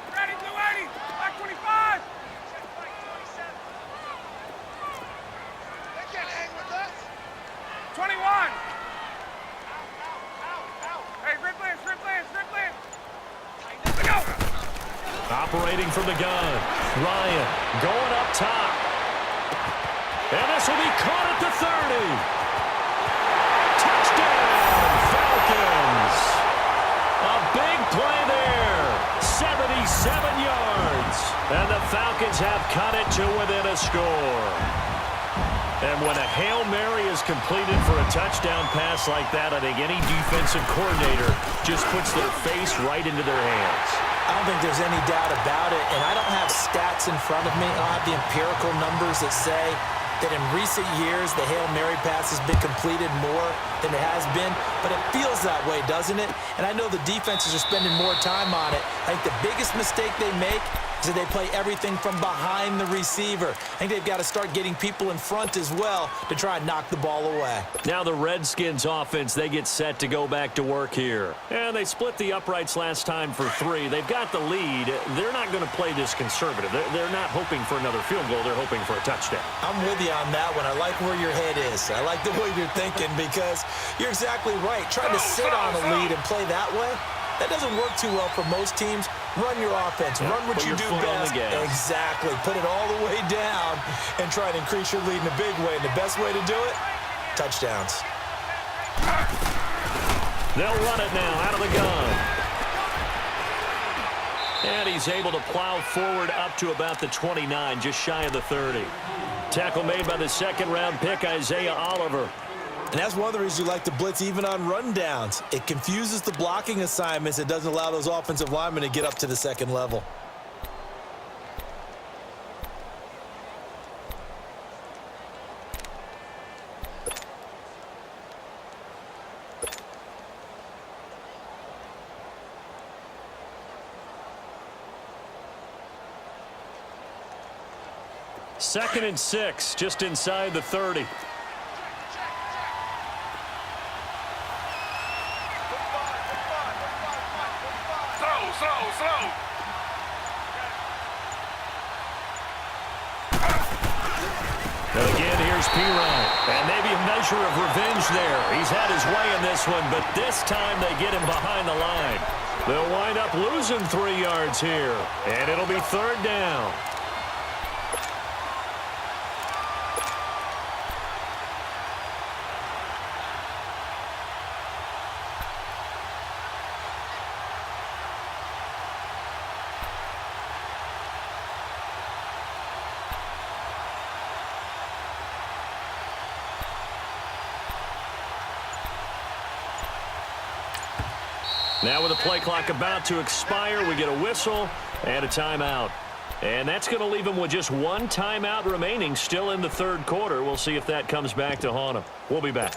Ready, 280. Back 25. They can't hang with us. 21. Hey, grip lance. Let's go. Operating from the gun. Ryan going up top. And this will be caught at the 30. Touchdown, Falcons. A big play there. 77 yards. And the Falcons have cut it to within a score. And when a Hail Mary is completed for a touchdown pass like that, I think any defensive coordinator just puts their face right into their hands. I don't think there's any doubt about it, and I don't have stats in front of me. I don't have the empirical numbers that say that in recent years the Hail Mary pass has been completed more than it has been, but it feels that way, doesn't it? And I know the defenses are spending more time on it. I think the biggest mistake they make is that they play everything from behind the receiver. I think they've got to start getting people in front as well to try and knock the ball away. Now the Redskins offense, they get set to go back to work here. And they split the uprights last time for 3. They've got the lead. They're not going to play this conservative. They're not hoping for another field goal. They're hoping for a touchdown. I'm with you on that one. I like where your head is. I like the way you're thinking because you're exactly right. Trying to sit on a lead and play that way, that doesn't work too well for most teams. Run your offense. Run what you do best. Exactly. Put it all the way down and try to increase your lead in a big way. And the best way to do it, touchdowns. They'll run it now out of the gun. And he's able to plow forward up to about the 29, just shy of the 30. Tackle made by the 2nd-round pick, Isaiah Oliver. And that's one of the reasons you like to blitz even on rundowns. It confuses the blocking assignments. It doesn't allow those offensive linemen to get up to the 2nd level. Second and 6, just inside the 30. Slow. Here's P-Ryan. And maybe a measure of revenge there. He's had his way in this one, but this time they get him behind the line. They'll wind up losing 3 yards here. And it'll be 3rd down. Now with the play clock about to expire, we get a whistle and a timeout. And that's going to leave them with just 1 timeout remaining still in the 3rd quarter. We'll see if that comes back to haunt them. We'll be back.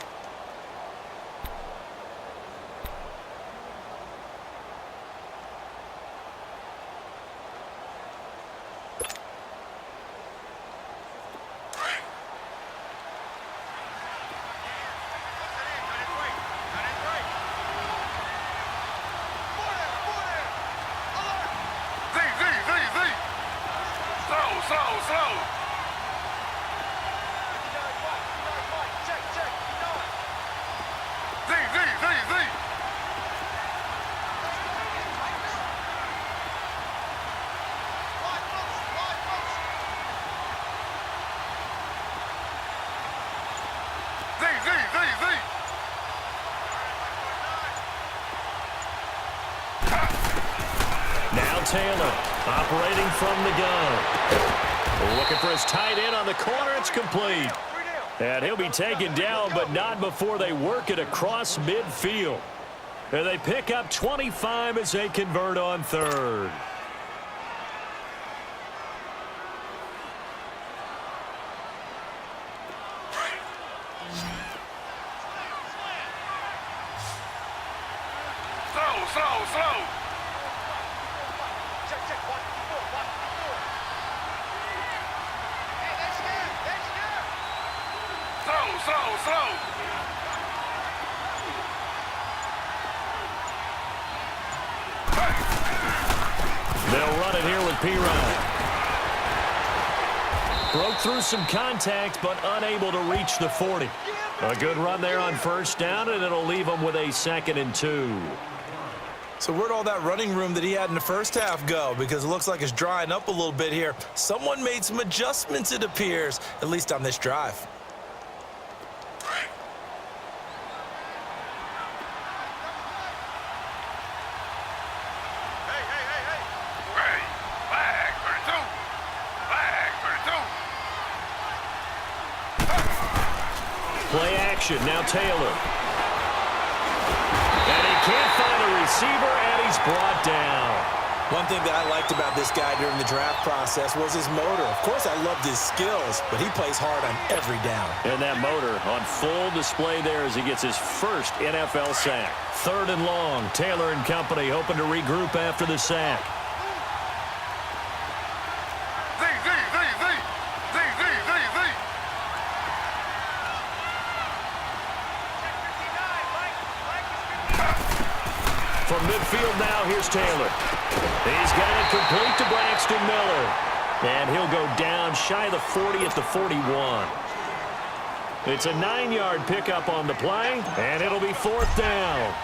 Taylor operating from the gun. Looking for his tight end on the corner. It's complete. And he'll be taken down, but not before they work it across midfield. And they pick up 25 as they convert on 3rd. Slow. Slow. They'll run it here with P-Ryan. Broke through some contact, but unable to reach the 40. A good run there on 1st down, and it'll leave them with a 2nd and 2. So where'd all that running room that he had in the 1st half go? Because it looks like it's drying up a little bit here. Someone made some adjustments, it appears, at least on this drive. Play action, now Taylor. And he can't find a receiver, and he's brought down. One thing that I liked about this guy during the draft process was his motor. Of course, I loved his skills, but he plays hard on every down. And that motor on full display there as he gets his first NFL sack. 3rd and long, Taylor and company hoping to regroup after the sack. From midfield now, here's Taylor. He's got it complete to Braxton Miller. And he'll go down shy of the 40 at the 41. It's a 9-yard pickup on the play, and it'll be 4th down.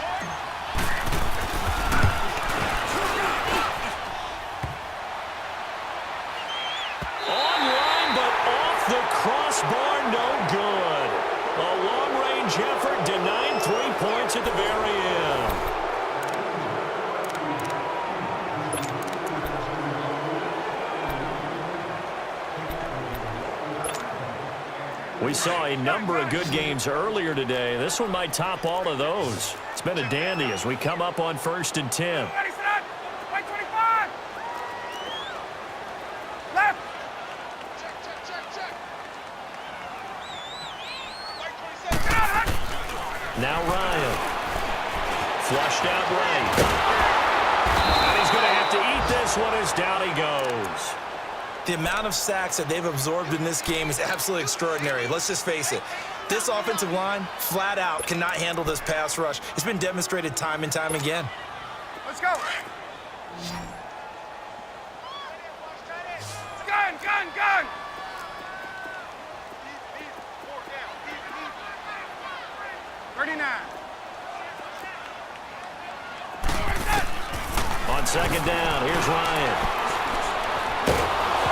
Online, but off the crossbar, no good. A long-range effort denied 3 points at the very end. We saw a number of good games earlier today. This one might top all of those. It's been a dandy as we come up on 1st and 10. Ready, set, right 25. Left. Check. Right 27. Now Ryan. Flushed out right. And he's going to have to eat this one as down he goes. The amount of sacks that they've absorbed in this game is absolutely extraordinary. Let's just face it. This offensive line, flat out, cannot handle this pass rush. It's been demonstrated time and time again. Let's go. Gun. 39. On second down, here's Ryan.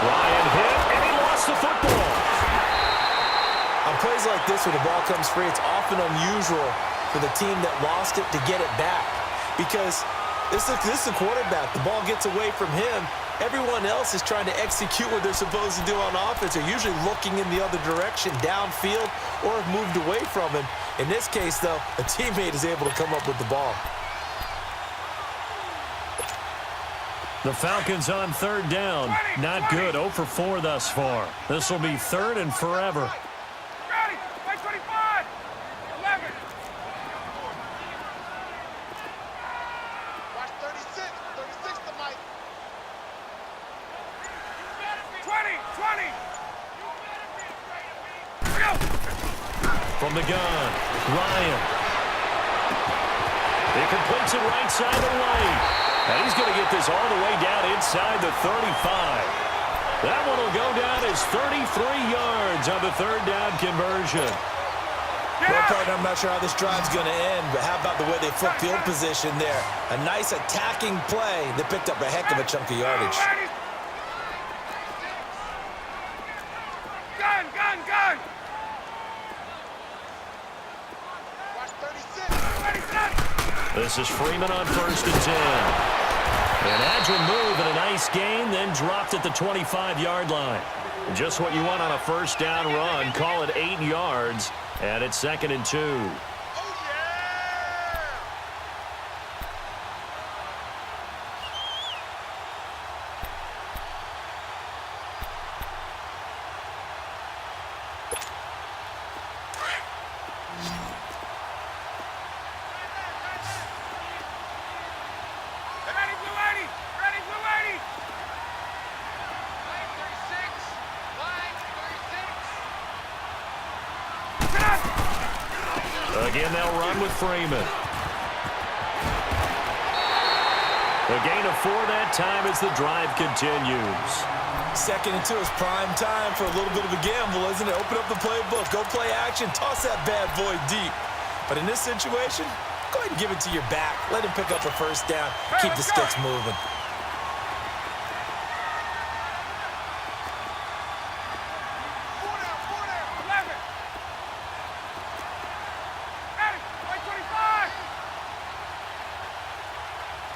Ryan hit, and he lost the football. On plays like this, when the ball comes free, it's often unusual for the team that lost it to get it back. Because this is the quarterback. The ball gets away from him. Everyone else is trying to execute what they're supposed to do on offense. They're usually looking in the other direction, downfield, or have moved away from him. In this case, though, a teammate is able to come up with the ball. The Falcons on third down. Not good. 0 for 4 thus far. This will be third and forever. Ready. Play 25. 11. Watch 36. 36 to Mike. 20. 20. From the gun, Ryan. He completes it right side of the lane. And he's going to get this all the way down inside the 35. That one will go down as 33 yards on the third down conversion. Well, partner, I'm not sure how this drive's going to end, but how about the way they flip field position there? A nice attacking play that picked up a heck of a chunk of yardage. Gun, gun, gun. Watch 36. This is Freeman on first and 10. An agile move and a nice gain, then dropped at the 25-yard line. Just what you want on a first down run. Call it 8 yards, and it's second and 2. Oh, yeah. Ready, Blue 80. Ready, Blue 80. Line 36. Line 36. Again, they'll run with Freeman. A gain of 4 that time as the drive continues. Second and 2 is prime time for a little bit of a gamble, isn't it? Open up the playbook, go play action, toss that bad boy deep. But in this situation, go ahead and give it to your back. Let him pick up a first down. Keep the sticks moving. Four down. 11. Ready. Play 25.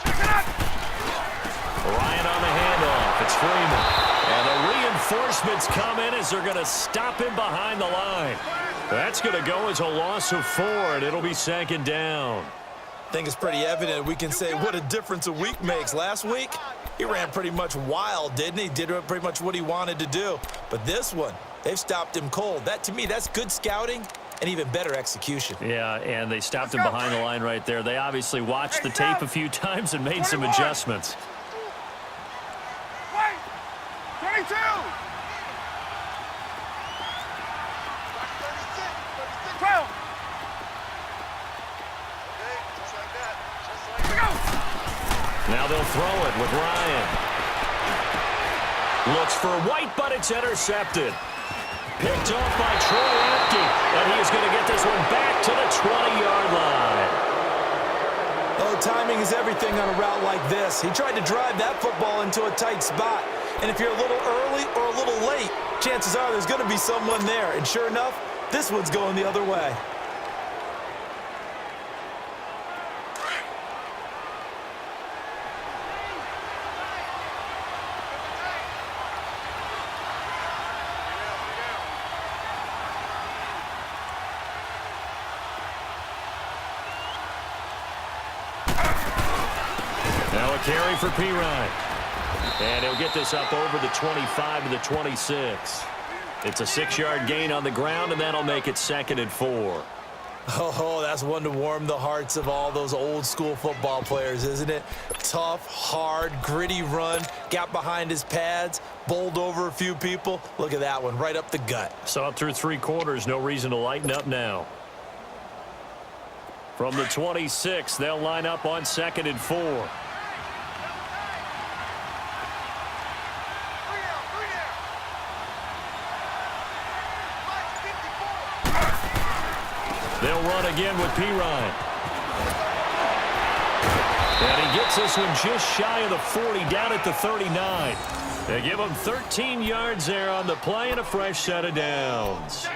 Check it out. Ryan on the handoff. It's Freeman. And the reinforcements come in as they're going to stop him behind the line. That's going to go as a loss of 4, and it'll be second down. I think it's pretty evident we can say what a difference a week makes. Last week, he ran pretty much wild, didn't he? Did pretty much what he wanted to do. But this one, they've stopped him cold. That, to me, that's good scouting and even better execution. Yeah, and they stopped him behind the line right there. They obviously watched the tape a few times and made some adjustments. Wait. 22. Watch 36. 36. 12. Okay, just like that. Just like Go. that. Now they'll throw it with Ryan. Looks for White, but it's intercepted. Picked off by Troy Apke, and he's going to get this one back to the 20-yard line. Oh, timing is everything on a route like this. He tried to drive that football into a tight spot. And if you're a little early or a little late, chances are there's going to be someone there. And sure enough, this one's going the other way. Now a carry for Pirine. And he'll get this up over the 25 to the 26. It's a 6-yard gain on the ground, and that'll make it second and 4. Oh, that's one to warm the hearts of all those old school football players, isn't it? Tough, hard, gritty run, got behind his pads, bowled over a few people. Look at that one, right up the gut. Saw it through 3 quarters. No reason to lighten up now. From the 26, they'll line up on second and 4. Three down. Watch 54. They'll run again with Pirine. And he gets this one just shy of the 40, down at the 39. They give him 13 yards there on the play and a fresh set of downs.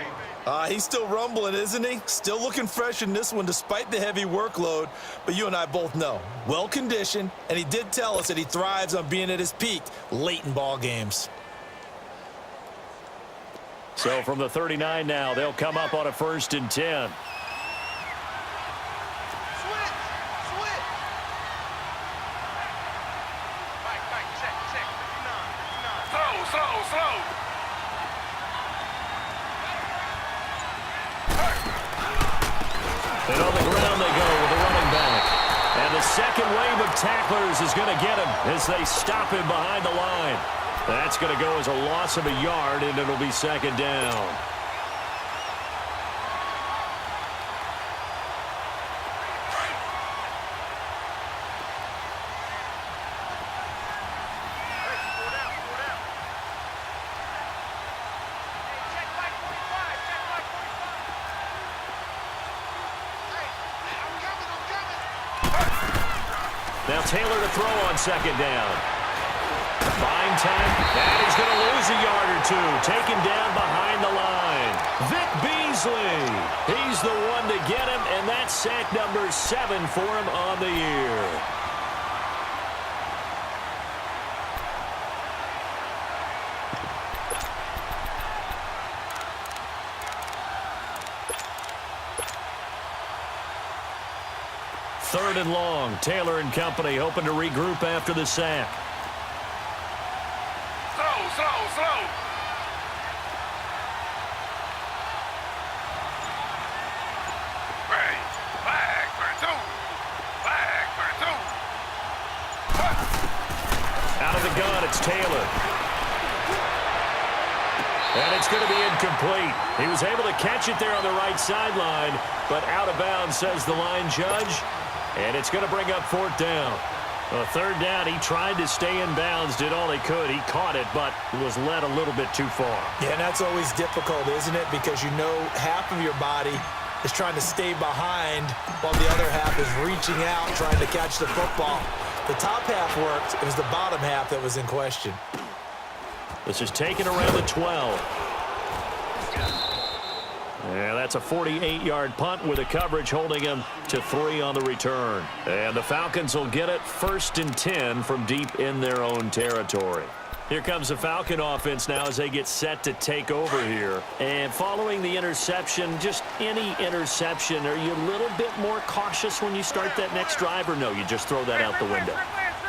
He's still rumbling, isn't he? Still looking fresh in this one despite the heavy workload. But you and I both know, well-conditioned, and he did tell us that he thrives on being at his peak late in ball games. So from the 39 now, they'll come up on a 1st and 10. And on the ground they go with a running back. And the second wave of tacklers is going to get him as they stop him behind the line. That's going to go as a loss of a yard, and it'll be 2nd down. Now Taylor to throw on 2nd down. Buying time, and he's going to lose a yard or two. Taken down behind the line. Vic Beasley. He's the one to get him, and that's sack number 7 for him on the year. Third and long. Taylor and company hoping to regroup after the sack. Slow. Flag for 2. Out of the gun, it's Taylor. And it's going to be incomplete. He was able to catch it there on the right sideline, but out of bounds, says the line judge. And it's going to bring up 4th down. A 3rd down, he tried to stay in bounds, did all he could. He caught it, but was led a little bit too far. Yeah, and that's always difficult, isn't it? Because you know half of your body is trying to stay behind while the other half is reaching out, trying to catch the football. The top half worked. It was the bottom half that was in question. This is taken around the 12. Yeah, that's a 48-yard punt with a coverage holding him to 3 on the return. And the Falcons will get it 1st and 10 from deep in their own territory. Here comes the Falcon offense now as they get set to take over here. And following the interception, just any interception, are you a little bit more cautious when you start that next drive, or no, you just throw that out the window?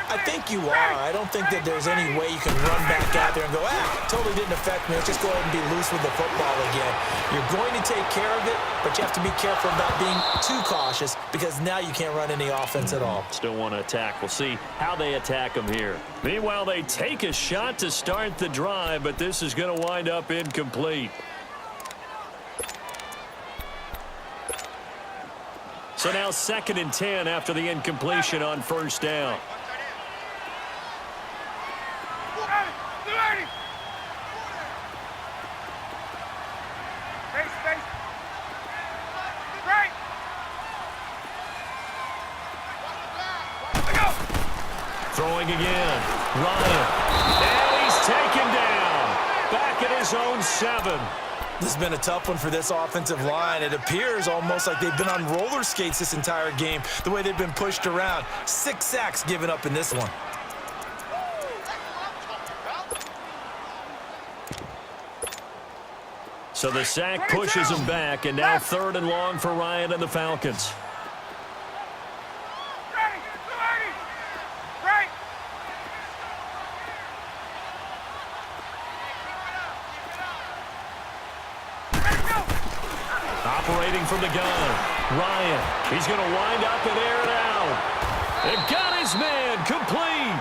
I think you are. I don't think that there's any way you can run back out there and go, totally didn't affect me. Let's just go ahead and be loose with the football again. You're going to take care of it, but you have to be careful about being too cautious because now you can't run any offense at all. Still want to attack. We'll see how they attack them here. Meanwhile, they take a shot to start the drive, but this is going to wind up incomplete. So now 2nd and 10 after the incompletion on 1st down. Throwing again. Ryan. And he's taken down. Back at his own 7. This has been a tough one for this offensive line. It appears almost like they've been on roller skates this entire game, the way they've been pushed around. 6 sacks given up in this one. So the sack pushes him back, and now 3rd and long for Ryan and the Falcons. Operating from the gun. Ryan. He's going to wind up and air it out. They've got his man complete.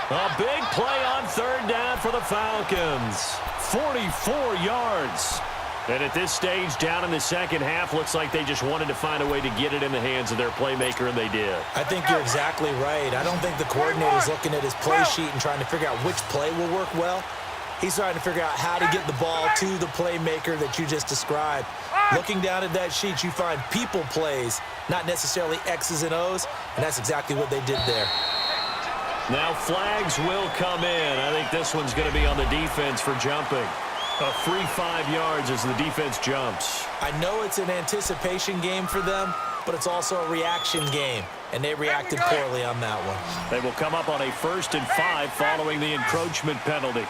A big play on 3rd down for the Falcons. 44 yards. And at this stage, down in the second half, looks like they just wanted to find a way to get it in the hands of their playmaker, and they did. I think you're exactly right. I don't think the coordinator's looking at his play sheet and trying to figure out which play will work well. He's trying to figure out how to get the ball to the playmaker that you just described. Looking down at that sheet, you find people plays, not necessarily X's and O's, and that's exactly what they did there. Now flags will come in. I think this one's going to be on the defense for jumping. A free 5 yards as the defense jumps. I know it's an anticipation game for them, but it's also a reaction game, and they reacted poorly on that one. They will come up on a 1st and 5 following the encroachment penalty.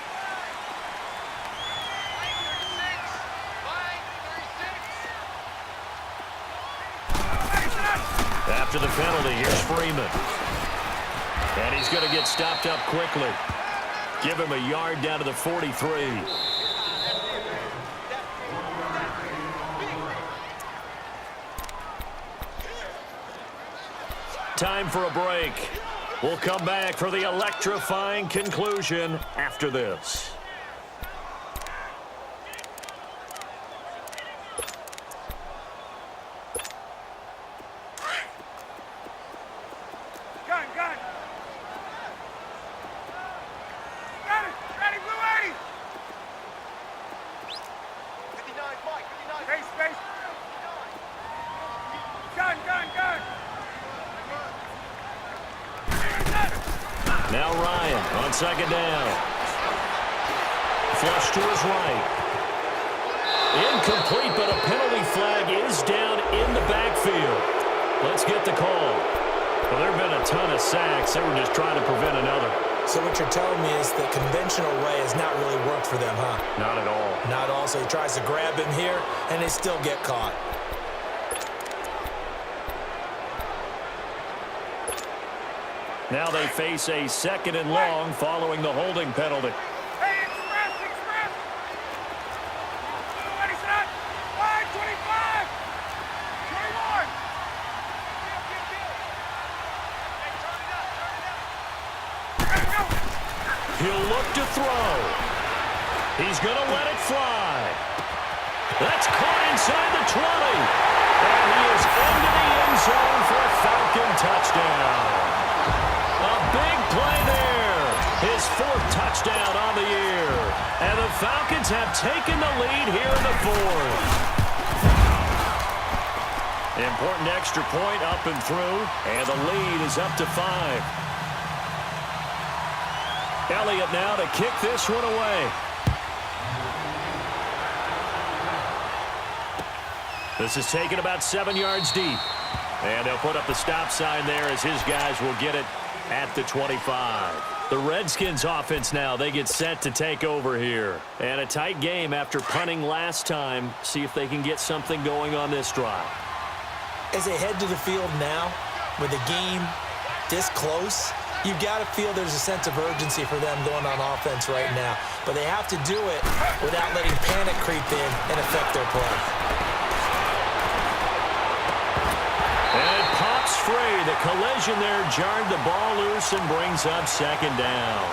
After the penalty, here's Freeman. And he's going to get stopped up quickly. Give him a yard down to the 43. Time for a break. We'll come back for the electrifying conclusion after this. Gun. Ready, Blue 80. 59, Mike, 59. Space. Gun. Now Ryan on 2nd down. Flush to his right. Incomplete, but a penalty flag is down in the backfield. Let's get the call. Well, there have been a ton of sacks. They were just trying to prevent another. So what you're telling me is the conventional way has not really worked for them, huh? Not at all. Not all. So he tries to grab him here, and they still get caught. Now they face a 2nd and long following the holding penalty. Hey, express. Blue 80 set. 5, 25. 21. He'll look to throw. He's going to let it fly. That's caught inside the 20. And he is into the end zone for a Falcon touchdown. A big play there. His 4th touchdown on the year. And the Falcons have taken the lead here in the 4th. Important extra point up and through. And the lead is up to 5. Elliott now to kick this one away. This is taken about 7 yards deep. And they'll put up the stop sign there as his guys will get it at the 25. The Redskins offense now, they get set to take over here. And a tight game after punting last time. See if they can get something going on this drive. As they head to the field now, with the game this close, you've got to feel there's a sense of urgency for them going on offense right now. But they have to do it without letting panic creep in and affect their play. And it pops free. The collision there jarred the ball loose and brings up 2nd down.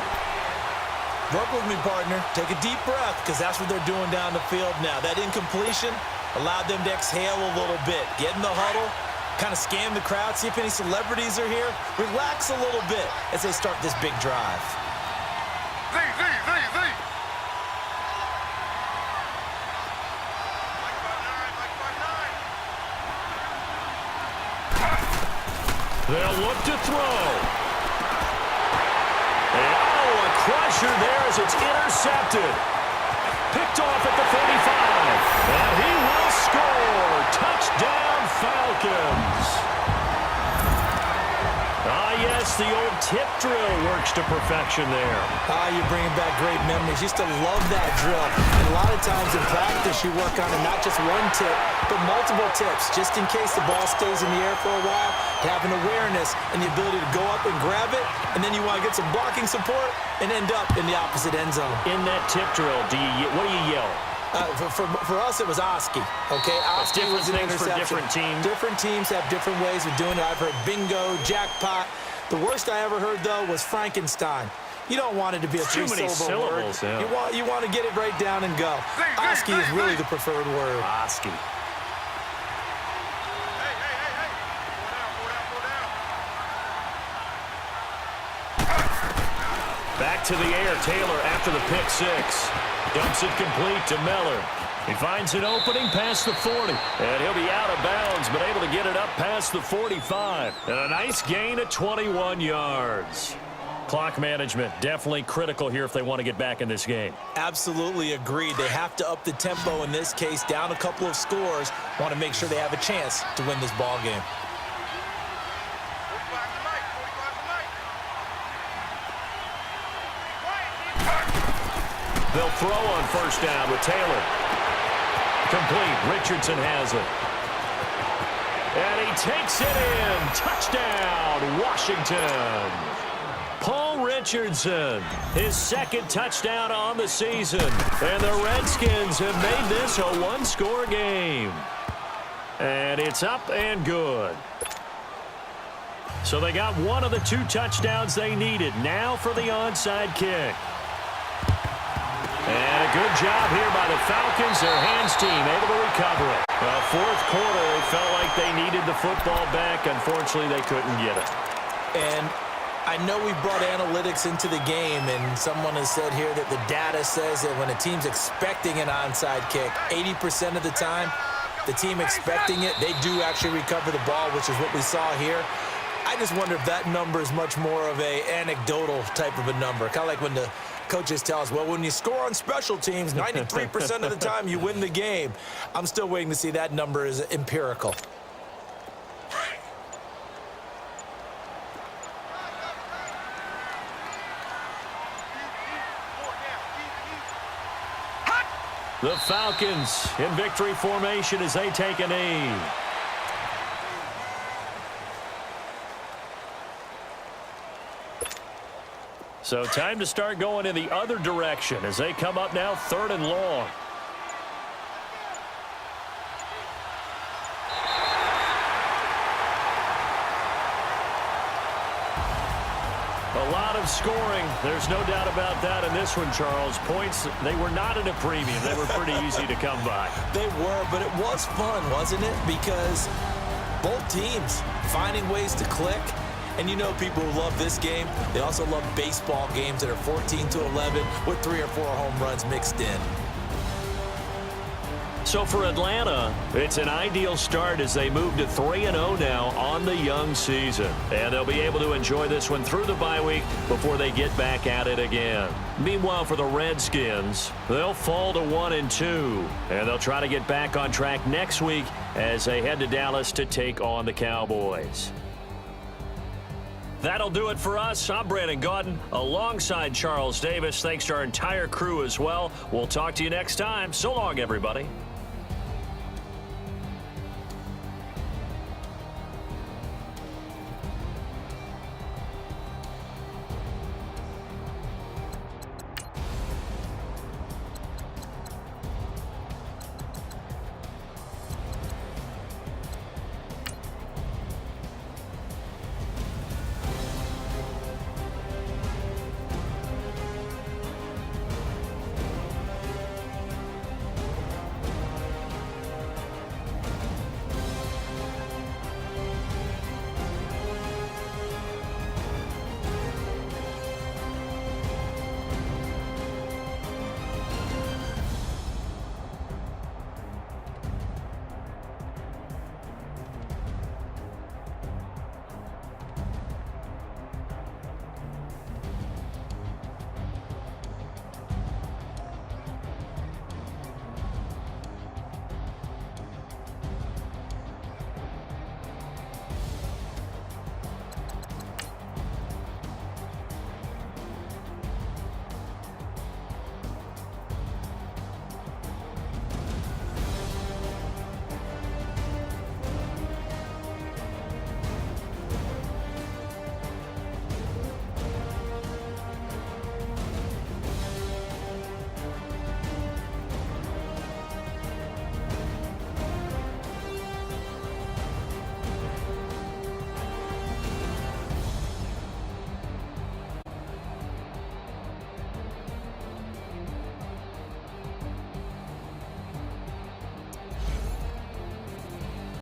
Work with me, partner. Take a deep breath, because that's what they're doing down the field now. That incompletion allowed them to exhale a little bit. Get in the huddle, kind of scan the crowd, see if any celebrities are here. Relax a little bit as they start this big drive. Z. They'll look to throw. And, a crusher there as it's intercepted. Picked off at the 35. And he will score. Touchdown, Falcons. Yes, the old tip drill works to perfection there. You're bringing back great memories. Used to love that drill. And a lot of times in practice, you work on it, not just one tip, but multiple tips, just in case the ball stays in the air for a while, to have an awareness and the ability to go up and grab it, and then you want to get some blocking support and end up in the opposite end zone. In that tip drill, what do you yell? For us, it was Oski, okay? Oski was an interception. For different teams. Different teams have different ways of doing it. I've heard bingo, jackpot. The worst I ever heard, though, was Frankenstein. You don't want it to be a three-syllable word. Yeah. You want to get it right down and go. Oski is really the preferred word. Oski. Hey. Go down. Back to the air, Taylor after the pick six. Dumps it complete to Miller. He finds an opening past the 40, and he'll be out of bounds, but able to get it up past the 45. And a nice gain of 21 yards. Clock management definitely critical here if they want to get back in this game. Absolutely agreed. They have to up the tempo in this case, down a couple of scores. Want to make sure they have a chance to win this ball game. 45 tonight, 45 tonight. They'll throw on first down with Taylor. Complete. Richardson has it. And he takes it in. Touchdown, Washington. Paul Richardson, his second touchdown on the season. And the Redskins have made this a one-score game. And it's up and good. So they got one of the two touchdowns they needed. Now for the onside kick. And a good job here by the Falcons. Their hands team able to recover it. Well, fourth quarter, they felt like they needed the football back. Unfortunately, they couldn't get it. And I know we brought analytics into the game, and someone has said here that the data says that when a team's expecting an onside kick, 80% of the time, the team expecting it, they do actually recover the ball, which is what we saw here. I just wonder if that number is much more of a anecdotal type of a number. Kind of like when the coaches tell us, well, when you score on special teams, 93% of the time you win the game. I'm still waiting to see that number is empirical. The Falcons in victory formation as they take a knee. So time to start going in the other direction as they come up now 3rd and long. A lot of scoring. There's no doubt about that in this one, Charles. Points, they were not at a premium. They were pretty easy to come by. They were, but it was fun, wasn't it? Because both teams finding ways to click. And you know people who love this game, they also love baseball games that are 14-11 with 3 or 4 home runs mixed in. So for Atlanta, it's an ideal start as they move to 3-0 now on the young season. And they'll be able to enjoy this one through the bye week before they get back at it again. Meanwhile, for the Redskins, they'll fall to 1-2. And they'll try to get back on track next week as they head to Dallas to take on the Cowboys. That'll do it for us. I'm Brandon Gaudin alongside Charles Davis. Thanks to our entire crew as well. We'll talk to you next time. So long, everybody.